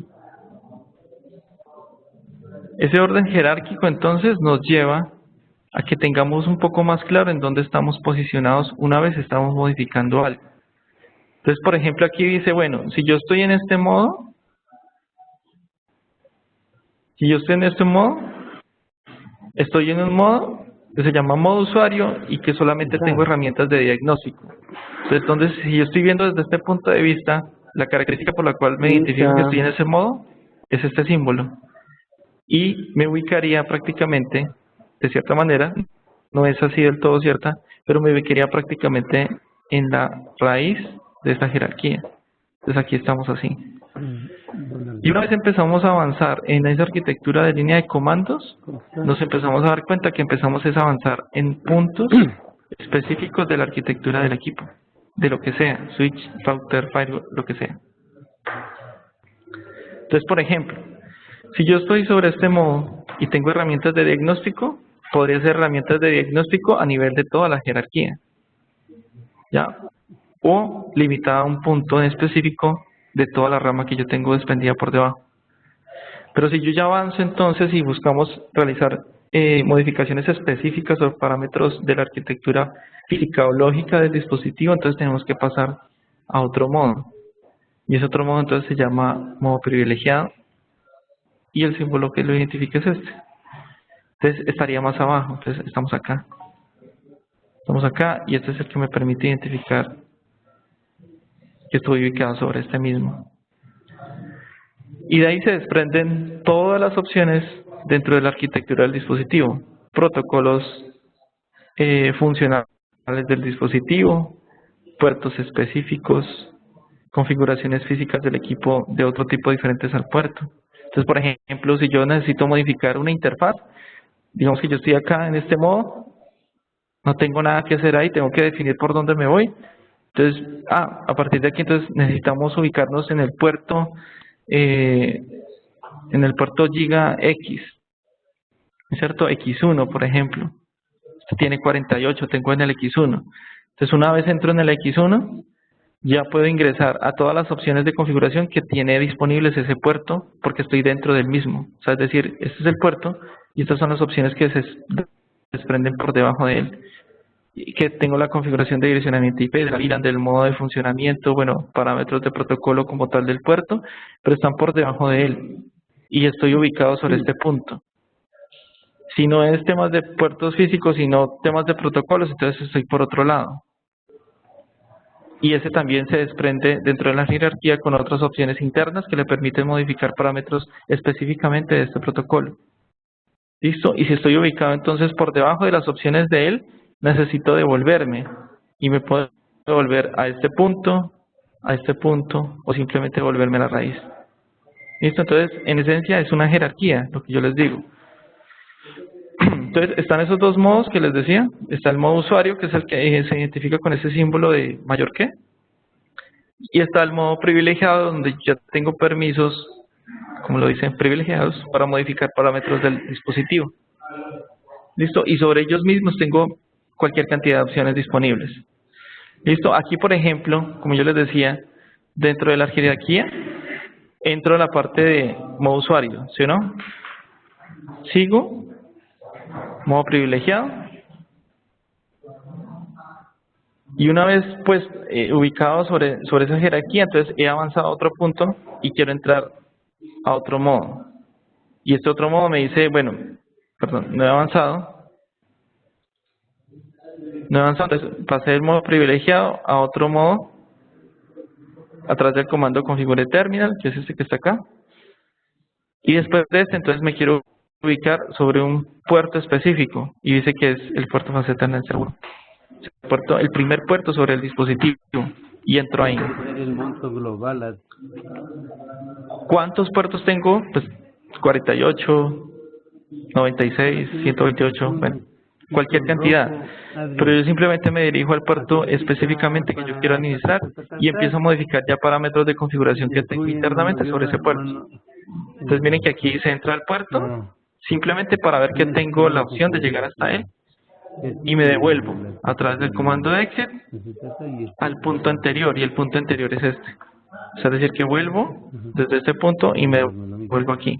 Ese orden jerárquico entonces nos lleva a que tengamos un poco más claro en dónde estamos posicionados una vez estamos modificando algo. Entonces, por ejemplo, aquí dice, bueno, si yo estoy en este modo, estoy en un modo que se llama modo usuario y que solamente tengo herramientas de diagnóstico. Entonces, si yo estoy viendo desde este punto de vista, la característica por la cual me identifico que estoy en ese modo es este símbolo. Y me ubicaría prácticamente, de cierta manera, no es así del todo cierta, pero me ubicaría prácticamente en la raíz de esta jerarquía. Entonces aquí estamos así. Y una vez empezamos a avanzar en esa arquitectura de línea de comandos, nos empezamos a dar cuenta que empezamos a avanzar en puntos específicos de la arquitectura del equipo, de lo que sea, switch, router, firewall, lo que sea. Entonces, por ejemplo, si yo estoy sobre este modo y tengo herramientas de diagnóstico, podría ser herramientas de diagnóstico a nivel de toda la jerarquía, ¿ya? O limitada a un punto en específico de toda la rama que yo tengo desprendida por debajo. Pero si yo ya avanzo entonces y buscamos realizar modificaciones específicas o parámetros de la arquitectura física o lógica del dispositivo, entonces tenemos que pasar a otro modo. Y ese otro modo entonces se llama modo privilegiado y el símbolo que lo identifica es este. Entonces estaría más abajo, entonces estamos acá. Estamos acá y este es el que me permite identificar que estoy ubicado sobre este mismo. Y de ahí se desprenden todas las opciones dentro de la arquitectura del dispositivo. Protocolos funcionales del dispositivo, puertos específicos, configuraciones físicas del equipo de otro tipo diferentes al puerto. Entonces, por ejemplo, si yo necesito modificar una interfaz, digamos que yo estoy acá en este modo, no tengo nada que hacer ahí, tengo que definir por dónde me voy. Entonces, a partir de aquí entonces necesitamos ubicarnos en el puerto Giga X, ¿cierto? X1, por ejemplo. Este tiene 48, tengo en el X1. Entonces, una vez entro en el X1, ya puedo ingresar a todas las opciones de configuración que tiene disponibles ese puerto, porque estoy dentro del mismo. O sea, es decir, este es el puerto y estas son las opciones que se desprenden por debajo de él. Y que tengo la configuración de direccionamiento IP, de la VLAN, del modo de funcionamiento, bueno, parámetros de protocolo como tal del puerto, pero están por debajo de él y estoy ubicado sobre este punto. Si no es temas de puertos físicos, sino temas de protocolos, entonces estoy por otro lado. Y ese también se desprende dentro de la jerarquía con otras opciones internas que le permiten modificar parámetros específicamente de este protocolo. ¿Listo? Y si estoy ubicado entonces por debajo de las opciones de él, necesito devolverme y me puedo devolver a este punto o simplemente devolverme a la raíz. ¿Listo? Entonces, en esencia es una jerarquía, lo que yo les digo. Entonces, están esos dos modos que les decía. Está el modo usuario, que es el que se identifica con ese símbolo de mayor que. Y está el modo privilegiado, donde ya tengo permisos, como lo dicen, privilegiados, para modificar parámetros del dispositivo. ¿Listo? Y sobre ellos mismos tengo cualquier cantidad de opciones disponibles. ¿Listo? Aquí, por ejemplo, como yo les decía, dentro de la jerarquía, entro a la parte de modo usuario, ¿sí o no? Sigo, modo privilegiado. Y una vez, pues, ubicado sobre esa jerarquía, entonces he avanzado a otro punto y quiero entrar a otro modo. Y este otro modo me dice, bueno, perdón, no he avanzado. Entonces pasé del modo privilegiado a otro modo a través del comando configure terminal, que es este que está acá. Y después de este, entonces me quiero ubicar sobre un puerto específico y dice que es el puerto fase Ethernet seguro. El primer puerto sobre el dispositivo y entro ahí. El monto global. ¿Cuántos puertos tengo? Pues 48, 96, 128, bueno, cualquier cantidad. Pero yo simplemente me dirijo al puerto específicamente que yo quiero administrar y empiezo a modificar ya parámetros de configuración que tengo internamente sobre ese puerto. Entonces miren que aquí se entra al puerto simplemente para ver que tengo la opción de llegar hasta él y me devuelvo a través del comando de exit al punto anterior y el punto anterior es este. O sea, es decir que vuelvo desde este punto y me vuelvo aquí.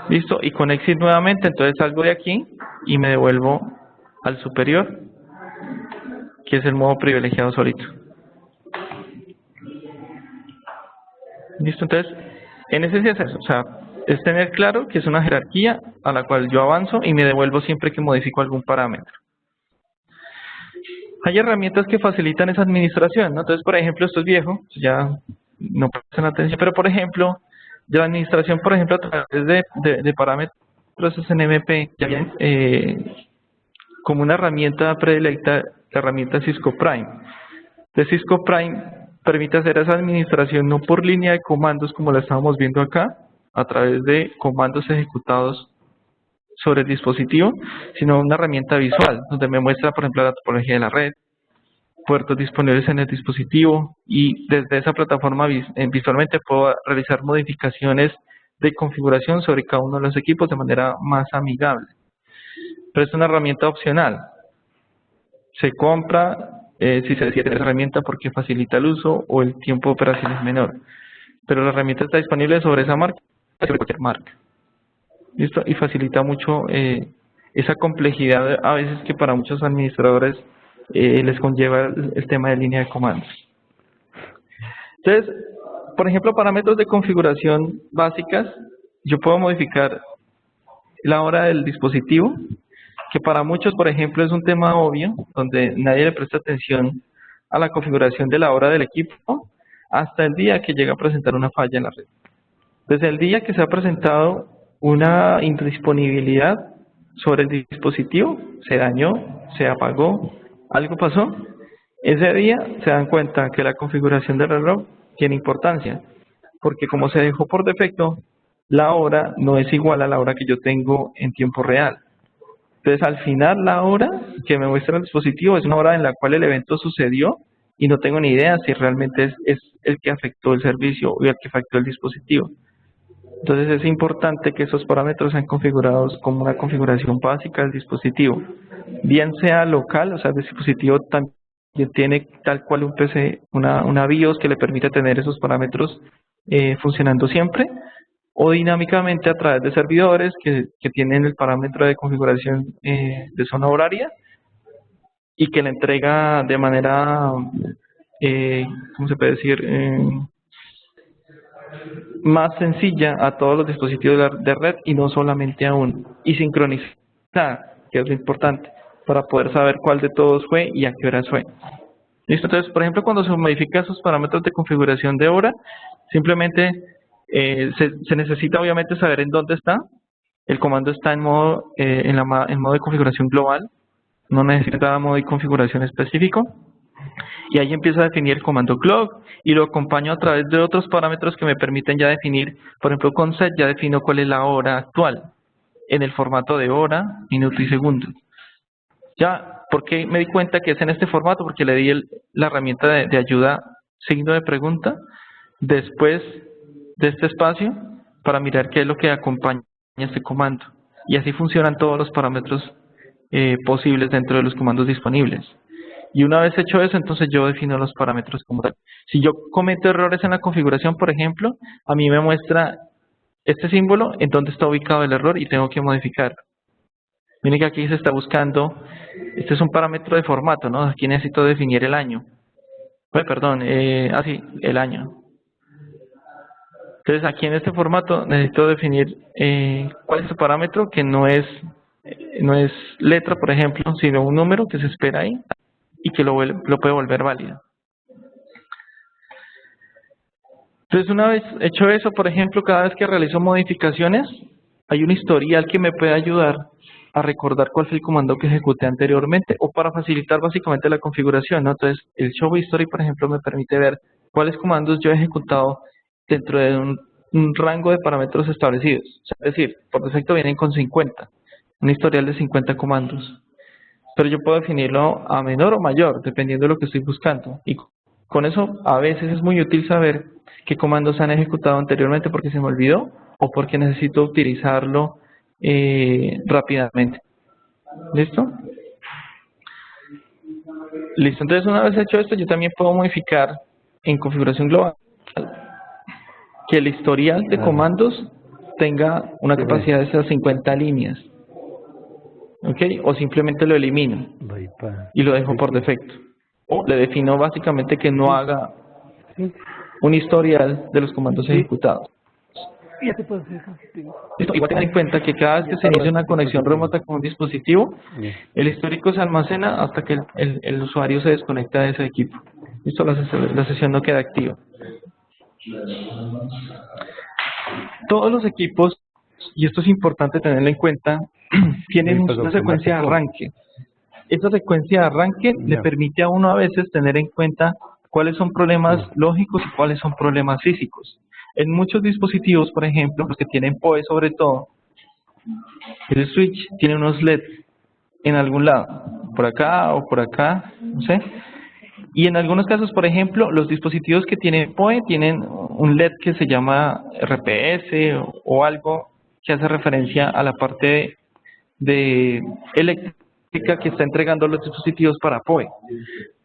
Listo, y con exit nuevamente, entonces salgo de aquí y me devuelvo al superior, que es el modo privilegiado solito. Listo, entonces, en esencia es eso, o sea, es tener claro que es una jerarquía a la cual yo avanzo y me devuelvo siempre que modifico algún parámetro. Hay herramientas que facilitan esa administración, ¿no? Entonces, por ejemplo, esto es viejo, ya no prestan atención, pero por ejemplo, de la administración, por ejemplo, a través de parámetros SNMP, como una herramienta predilecta, la herramienta Cisco Prime. Entonces Cisco Prime permite hacer esa administración no por línea de comandos como la estábamos viendo acá, a través de comandos ejecutados sobre el dispositivo, sino una herramienta visual, donde me muestra, por ejemplo, la topología de la red, puertos disponibles en el dispositivo, y desde esa plataforma visualmente puedo realizar modificaciones de configuración sobre cada uno de los equipos de manera más amigable. Pero es una herramienta opcional. Se compra si se decide esa herramienta porque facilita el uso o el tiempo de operación es menor. Pero la herramienta está disponible sobre esa marca, sobre cualquier marca. ¿Listo? Y facilita mucho esa complejidad a veces que para muchos administradores les conlleva el tema de línea de comandos. Entonces, por ejemplo, parámetros de configuración básicas, yo puedo modificar la hora del dispositivo, que para muchos, por ejemplo, es un tema obvio, donde nadie le presta atención a la configuración de la hora del equipo, hasta el día que llega a presentar una falla en la red. Desde el día que se ha presentado una indisponibilidad sobre el dispositivo, se dañó, se apagó, algo pasó, ese día se dan cuenta que la configuración del reloj tiene importancia, porque como se dejó por defecto, la hora no es igual a la hora que yo tengo en tiempo real. Entonces, al final, la hora que me muestra el dispositivo es una hora en la cual el evento sucedió y no tengo ni idea si realmente es el que afectó el servicio o el que afectó el dispositivo. Entonces, es importante que esos parámetros sean configurados como una configuración básica del dispositivo. Bien sea local, o sea, el dispositivo también tiene tal cual un PC, una BIOS que le permite tener esos parámetros funcionando siempre, o dinámicamente a través de servidores que tienen el parámetro de configuración de zona horaria y que le entrega de manera, ¿cómo se puede decir?, más sencilla a todos los dispositivos de red y no solamente a uno. Y sincronizar, que es lo importante, para poder saber cuál de todos fue y a qué horas fue. ¿Listo? Entonces, por ejemplo, cuando se modifican esos parámetros de configuración de hora, simplemente se necesita obviamente saber en dónde está. El comando está en modo de configuración global, no necesita modo de configuración específico. Y ahí empiezo a definir el comando clock y lo acompaño a través de otros parámetros que me permiten ya definir, por ejemplo, con set ya defino cuál es la hora actual en el formato de hora, minuto y segundo. Ya, ¿por qué me di cuenta que es en este formato? Porque le di la herramienta de ayuda signo de pregunta después de este espacio para mirar qué es lo que acompaña este comando. Y así funcionan todos los parámetros posibles dentro de los comandos disponibles. Y una vez hecho eso, entonces yo defino los parámetros como tal. Si yo cometo errores en la configuración, por ejemplo, a mí me muestra este símbolo en donde está ubicado el error y tengo que modificarlo. Miren que aquí se está buscando, este es un parámetro de formato, ¿no? Aquí necesito definir el año. Perdón, el año. Entonces aquí en este formato necesito definir cuál es el parámetro que no es letra, por ejemplo, sino un número que se espera ahí y que lo puede volver válido. Entonces, una vez hecho eso, por ejemplo, cada vez que realizo modificaciones, hay un historial que me puede ayudar a recordar cuál fue el comando que ejecuté anteriormente o para facilitar básicamente la configuración, ¿no? Entonces, el Show History, por ejemplo, me permite ver cuáles comandos yo he ejecutado dentro de un rango de parámetros establecidos. O sea, es decir, por defecto vienen con 50, un historial de 50 comandos. Pero yo puedo definirlo a menor o mayor, dependiendo de lo que estoy buscando. Y con eso, a veces es muy útil saber qué comandos han ejecutado anteriormente porque se me olvidó o porque necesito utilizarlo rápidamente. ¿Listo? Listo. Entonces, una vez hecho esto, yo también puedo modificar en configuración global que el historial de comandos tenga una capacidad de esas 50 líneas. ¿Ok? O simplemente lo elimino y lo dejo por defecto. O le defino básicamente que no haga un historial de los comandos ejecutados. Listo. Igual tengan en cuenta que cada vez que se inicia una conexión remota con un dispositivo, el histórico se almacena hasta que el usuario se desconecta de ese equipo. Listo, la sesión no queda activa. Todos los equipos, y esto es importante tenerlo en cuenta, tienen una secuencia de arranque. esa secuencia de arranque le permite a uno a veces tener en cuenta cuáles son problemas lógicos y cuáles son problemas físicos. En muchos dispositivos, por ejemplo, los que tienen PoE sobre todo, el switch tiene unos LEDs en algún lado, por acá o por acá, no sé. Y en algunos casos, por ejemplo, los dispositivos que tienen PoE tienen un LED que se llama RPS o algo que hace referencia a la parte de eléctrica que está entregando los dispositivos para PoE.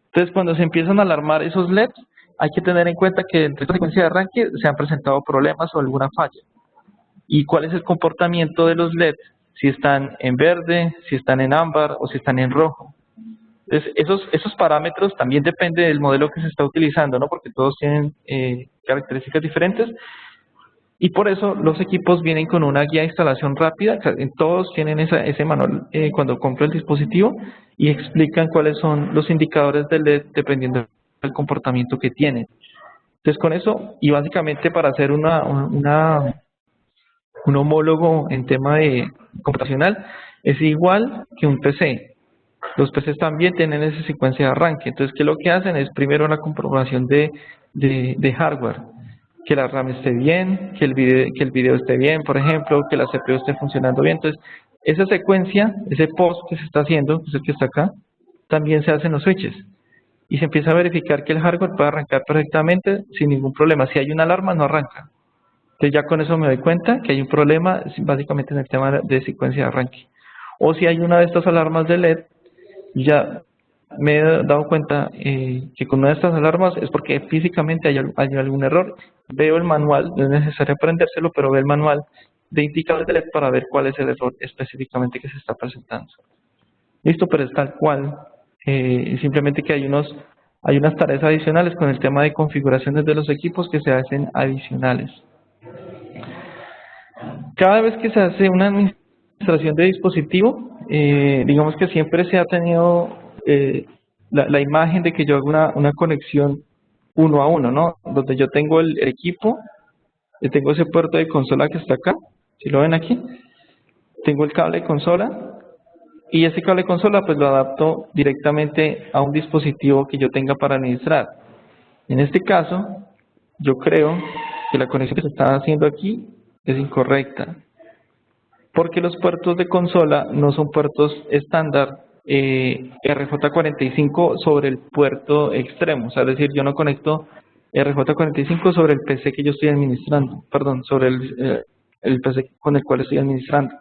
Entonces, cuando se empiezan a alarmar esos LEDs, hay que tener en cuenta que entre esta secuencia de arranque se han presentado problemas o alguna falla. ¿Y cuál es el comportamiento de los LEDs? Si están en verde, si están en ámbar o si están en rojo. Entonces, esos parámetros también dependen del modelo que se está utilizando, ¿no? Porque todos tienen características diferentes. Y por eso los equipos vienen con una guía de instalación rápida. Todos tienen ese manual cuando compro el dispositivo y explican cuáles son los indicadores del LED dependiendo del comportamiento que tienen. Entonces con eso, y básicamente para hacer un homólogo en tema de computacional, es igual que un PC. Los PCs también tienen esa secuencia de arranque. Entonces, ¿qué es lo que hacen? Es primero la comprobación de hardware. Que la RAM esté bien, que el video esté bien, por ejemplo, que la CPU esté funcionando bien. Entonces, esa secuencia, ese post que se está haciendo, que es el que está acá, también se hace en los switches. Y se empieza a verificar que el hardware puede arrancar perfectamente sin ningún problema. Si hay una alarma, no arranca. Entonces, ya con eso me doy cuenta que hay un problema básicamente en el tema de secuencia de arranque. O si hay una de estas alarmas de LED, ya me he dado cuenta que con una de estas alarmas es porque físicamente hay algún error. Veo el manual, no es necesario aprendérselo, pero veo el manual de indicadores de LED para ver cuál es el error específicamente que se está presentando. Listo, pero es tal cual. Simplemente que hay unas tareas adicionales con el tema de configuraciones de los equipos que se hacen adicionales. Cada vez que se hace una administración de dispositivo, digamos que siempre se ha tenido la imagen de que yo hago una conexión uno a uno, ¿no? Donde yo tengo el equipo, tengo ese puerto de consola que está acá, si lo ven aquí, tengo el cable de consola y ese cable de consola pues lo adapto directamente a un dispositivo que yo tenga para administrar. En este caso, yo creo que la conexión que se está haciendo aquí es incorrecta, porque los puertos de consola no son puertos estándar RJ45 sobre el puerto extremo, o sea, es decir, yo no conecto RJ45 sobre el PC que yo estoy administrando, perdón, sobre el PC con el cual estoy administrando.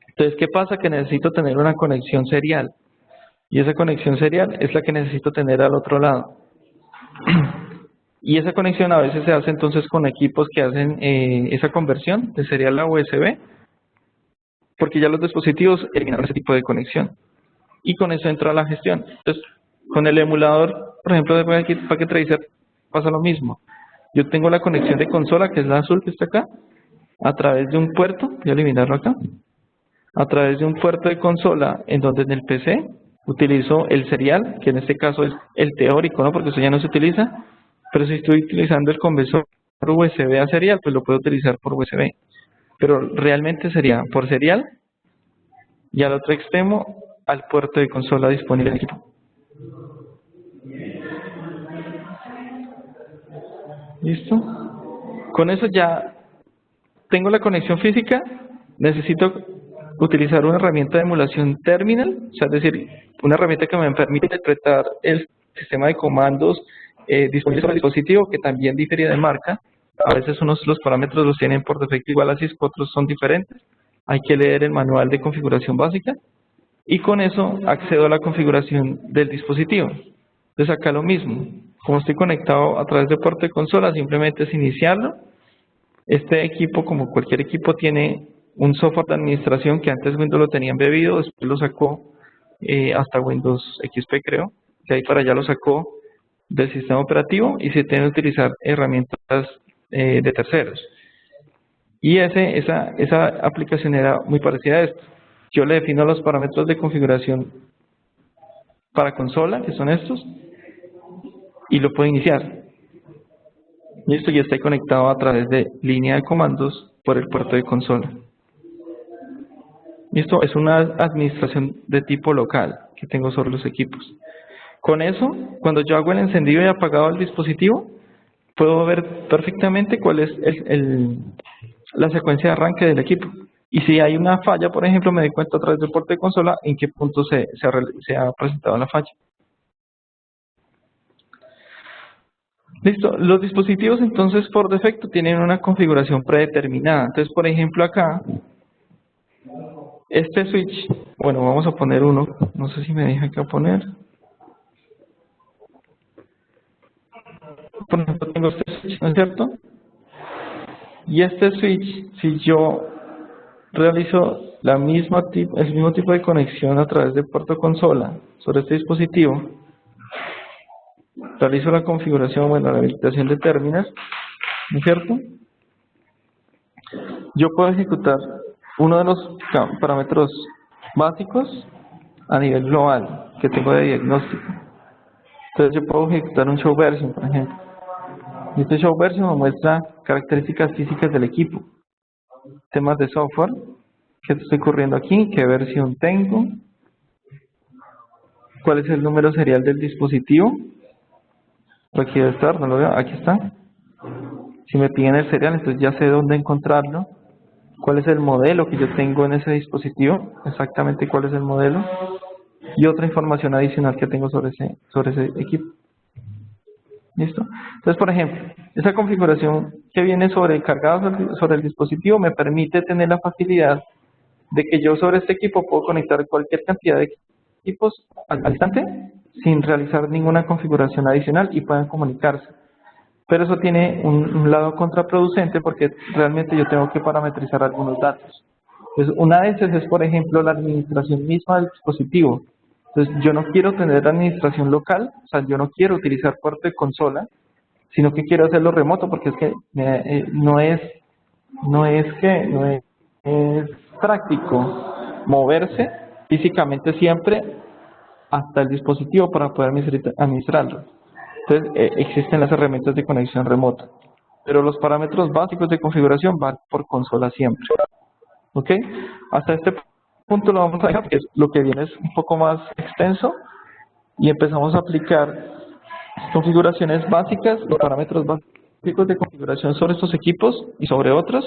Entonces, ¿qué pasa? Que necesito tener una conexión serial, y esa conexión serial es la que necesito tener al otro lado. Y esa conexión a veces se hace entonces con equipos que hacen esa conversión de serial a USB, porque ya los dispositivos eliminan ese tipo de conexión. Y con eso entra la gestión. Entonces, con el emulador, por ejemplo, de Packet Tracer, pasa lo mismo. Yo tengo la conexión de consola, que es la azul que está acá, a través de un puerto, voy a eliminarlo acá, a través de un puerto de consola, en donde en el PC utilizo el serial, que en este caso es el teórico, ¿no? Porque eso ya no se utiliza, pero si estoy utilizando el conversor USB a serial, pues lo puedo utilizar por USB. Pero realmente sería por serial y al otro extremo al puerto de consola disponible en el equipo. ¿Listo? Con eso ya tengo la conexión física. Necesito utilizar una herramienta de emulación terminal, o sea, es decir, una herramienta que me permite interpretar el sistema de comandos disponible sobre el dispositivo, que también difería de marca. A veces los parámetros los tienen por defecto igual a Cisco, otros son diferentes. Hay que leer el manual de configuración básica y con eso accedo a la configuración del dispositivo. Entonces acá lo mismo, como estoy conectado a través de puerto de consola, simplemente es iniciarlo. Este equipo, como cualquier equipo, tiene un software de administración que antes Windows lo tenía embebido, después lo sacó hasta Windows XP, creo. De ahí para allá lo sacó del sistema operativo y se tiene que utilizar herramientas de terceros. Y esa aplicación era muy parecida a esto. Yo le defino los parámetros de configuración para consola, que son estos, y lo puedo iniciar. Listo, ya está conectado a través de línea de comandos por el puerto de consola. Listo, es una administración de tipo local, que tengo sobre los equipos. Con eso, cuando yo hago el encendido y apagado del dispositivo, puedo ver perfectamente cuál es la secuencia de arranque del equipo. Y si hay una falla, por ejemplo, me doy cuenta a través del porte de consola en qué punto se ha presentado la falla. Listo, los dispositivos entonces por defecto tienen una configuración predeterminada. Entonces, por ejemplo, acá, este switch, bueno, vamos a poner uno, no sé si me deja acá poner. Por ejemplo, tengo este switch, ¿no es cierto? Y este switch, si yo realizo el mismo tipo de conexión a través de puerto consola sobre este dispositivo, realizo la configuración, bueno, la habilitación de terminal, ¿no es cierto? Yo puedo ejecutar uno de los parámetros básicos a nivel global que tengo de diagnóstico. Entonces yo puedo ejecutar un show version, por ejemplo. Y este show version me muestra características físicas del equipo, temas de software, qué estoy corriendo aquí, qué versión tengo, cuál es el número serial del dispositivo. Aquí debe estar, no lo veo, aquí está. Si me piden el serial, entonces ya sé dónde encontrarlo. Cuál es el modelo que yo tengo en ese dispositivo, exactamente cuál es el modelo. Y otra información adicional que tengo sobre ese equipo. ¿Listo? Entonces, por ejemplo, esa configuración que viene cargada sobre el dispositivo me permite tener la facilidad de que yo sobre este equipo puedo conectar cualquier cantidad de equipos al instante sin realizar ninguna configuración adicional y puedan comunicarse. Pero eso tiene un lado contraproducente porque realmente yo tengo que parametrizar algunos datos. Entonces, una de esas es, por ejemplo, la administración misma del dispositivo. Entonces, yo no quiero tener administración local, o sea, yo no quiero utilizar puerto de consola, sino que quiero hacerlo remoto porque es que no es práctico moverse físicamente siempre hasta el dispositivo para poder administrarlo. Entonces, existen las herramientas de conexión remota, pero los parámetros básicos de configuración van por consola siempre. ¿Ok? Hasta este punto lo vamos a dejar porque lo que viene es un poco más extenso y empezamos a aplicar configuraciones básicas y parámetros básicos de configuración sobre estos equipos y sobre otros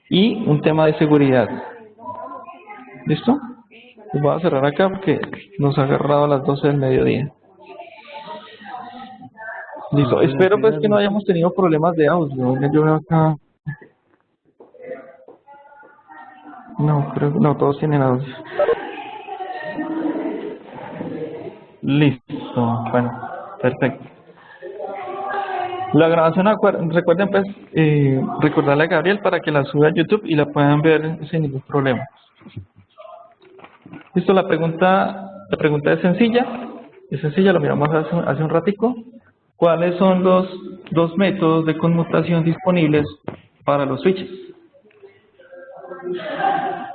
y un tema de seguridad. ¿Listo? Pues voy a cerrar acá porque nos ha agarrado a las 12 del mediodía. Listo, espero pues que no hayamos tenido problemas de audio. Yo veo acá. No, creo que no, todos tienen audio. Listo, bueno, perfecto. La grabación, recuerden pues, recordarle a Gabriel para que la suba a YouTube y la puedan ver sin ningún problema. Listo, la pregunta es sencilla, lo miramos hace un ratico. ¿Cuáles son los dos métodos de conmutación disponibles para los switches?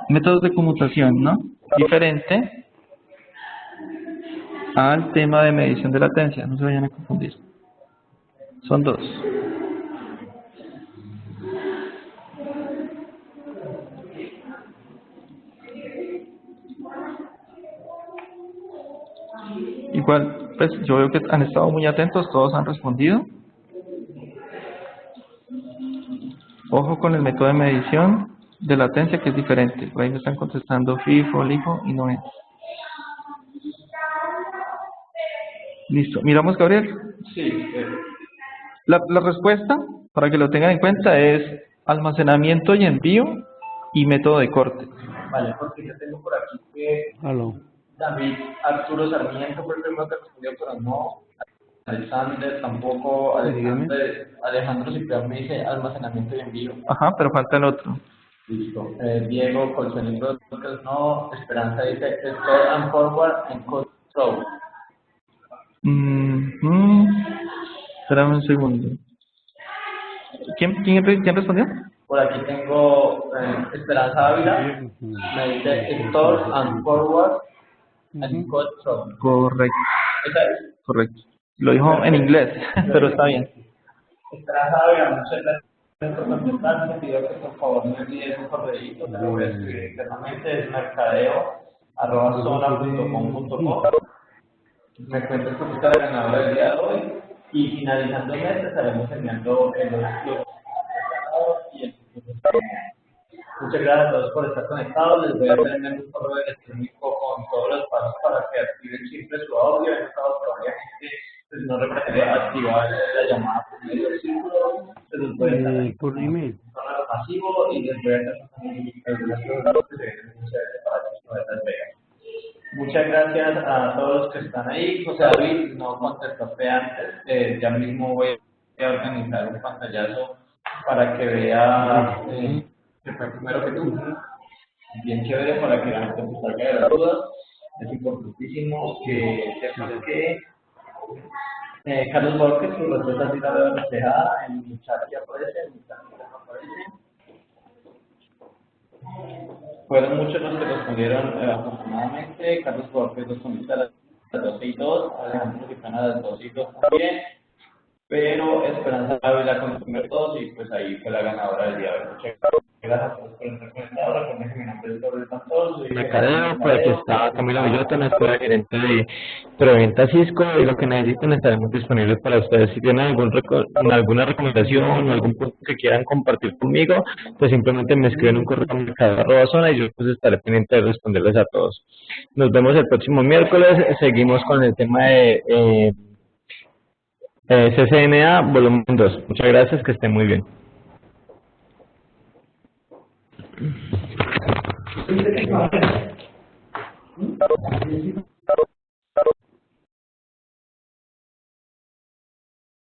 Métodos de conmutación, ¿no? Diferente al tema de medición de latencia, no se vayan a confundir. Son dos. Igual, pues yo veo que han estado muy atentos, todos han respondido. Ojo con el método de medición de latencia que es diferente. Por ahí me están contestando FIFO, LIFO y no es. Listo. ¿Miramos, Gabriel? Sí. La respuesta, para que lo tengan en cuenta, es almacenamiento y envío y método de corte. Vale, porque yo tengo por aquí que Aló. David Arturo Sarmiento fue el primero que respondió, pero no. Alexander tampoco. Alejandro Ciprián me dice almacenamiento y envío. Ajá, pero falta el otro. Listo. Diego Colsonito no. Esperanza dice store and forward and control. Espérame un segundo. ¿Quién respondió? Por aquí tengo Esperanza Ávila. Me dice store and forward and control. Correcto. ¿Esa es? Correcto. Lo dijo en inglés, pero está bien. Esperanza Ávila, muchas gracias por contestar. Me pidió que por favor me envíe un correo, te lo voy a escribir internamente. Es mercadeo @zona.com.co. Me cuentas cómo está la ganadora del día de hoy y finalizando el mes estaremos enviando los ganadores y el Muchas gracias a todos por estar conectados. Les voy a tener un correo electrónico con todos los pasos para que activen siempre su audio. En caso que vaya gente pues no requiere activar la llamada por medio del círculo. Se los voy a estar por email. masivo y les voy a estar algunas preguntas que se vienen muchas veces para que estas vean. Muchas gracias a todos los que están ahí. José David, no contestaste antes. Ya mismo voy a organizar un pantallazo para que vea que fue primero que tú. Bien chévere para que la gente se salga de las dudas. Es importantísimo que sepas que Carlos Borges, su respuesta sí la veo reflejada en mi chat que aparece, en mi chat que no aparece. Fueron muchos los que respondieron afortunadamente. Carlos Borges respondió a las 12:02, Alejandro Gitana a las 12:02 también, pero Esperanza Ávila con el primer 2 y pues ahí fue la ganadora del día de hoy. Muchas gracias a todos por estar conectados. Recuerden que mi nombre es Gabriel Santos. Mercadeo, por aquí está Camilo Villota, nuestra gerente de Preventa Cisco, y lo que necesiten estaremos disponibles para ustedes. Si tienen alguna recomendación o algún punto que quieran compartir conmigo, pues simplemente me escriben un correo a mercadeo@zona y yo pues estaré pendiente de responderles a todos. Nos vemos el próximo miércoles, seguimos con el tema de CCNA volumen 2. Muchas gracias, que estén muy bien.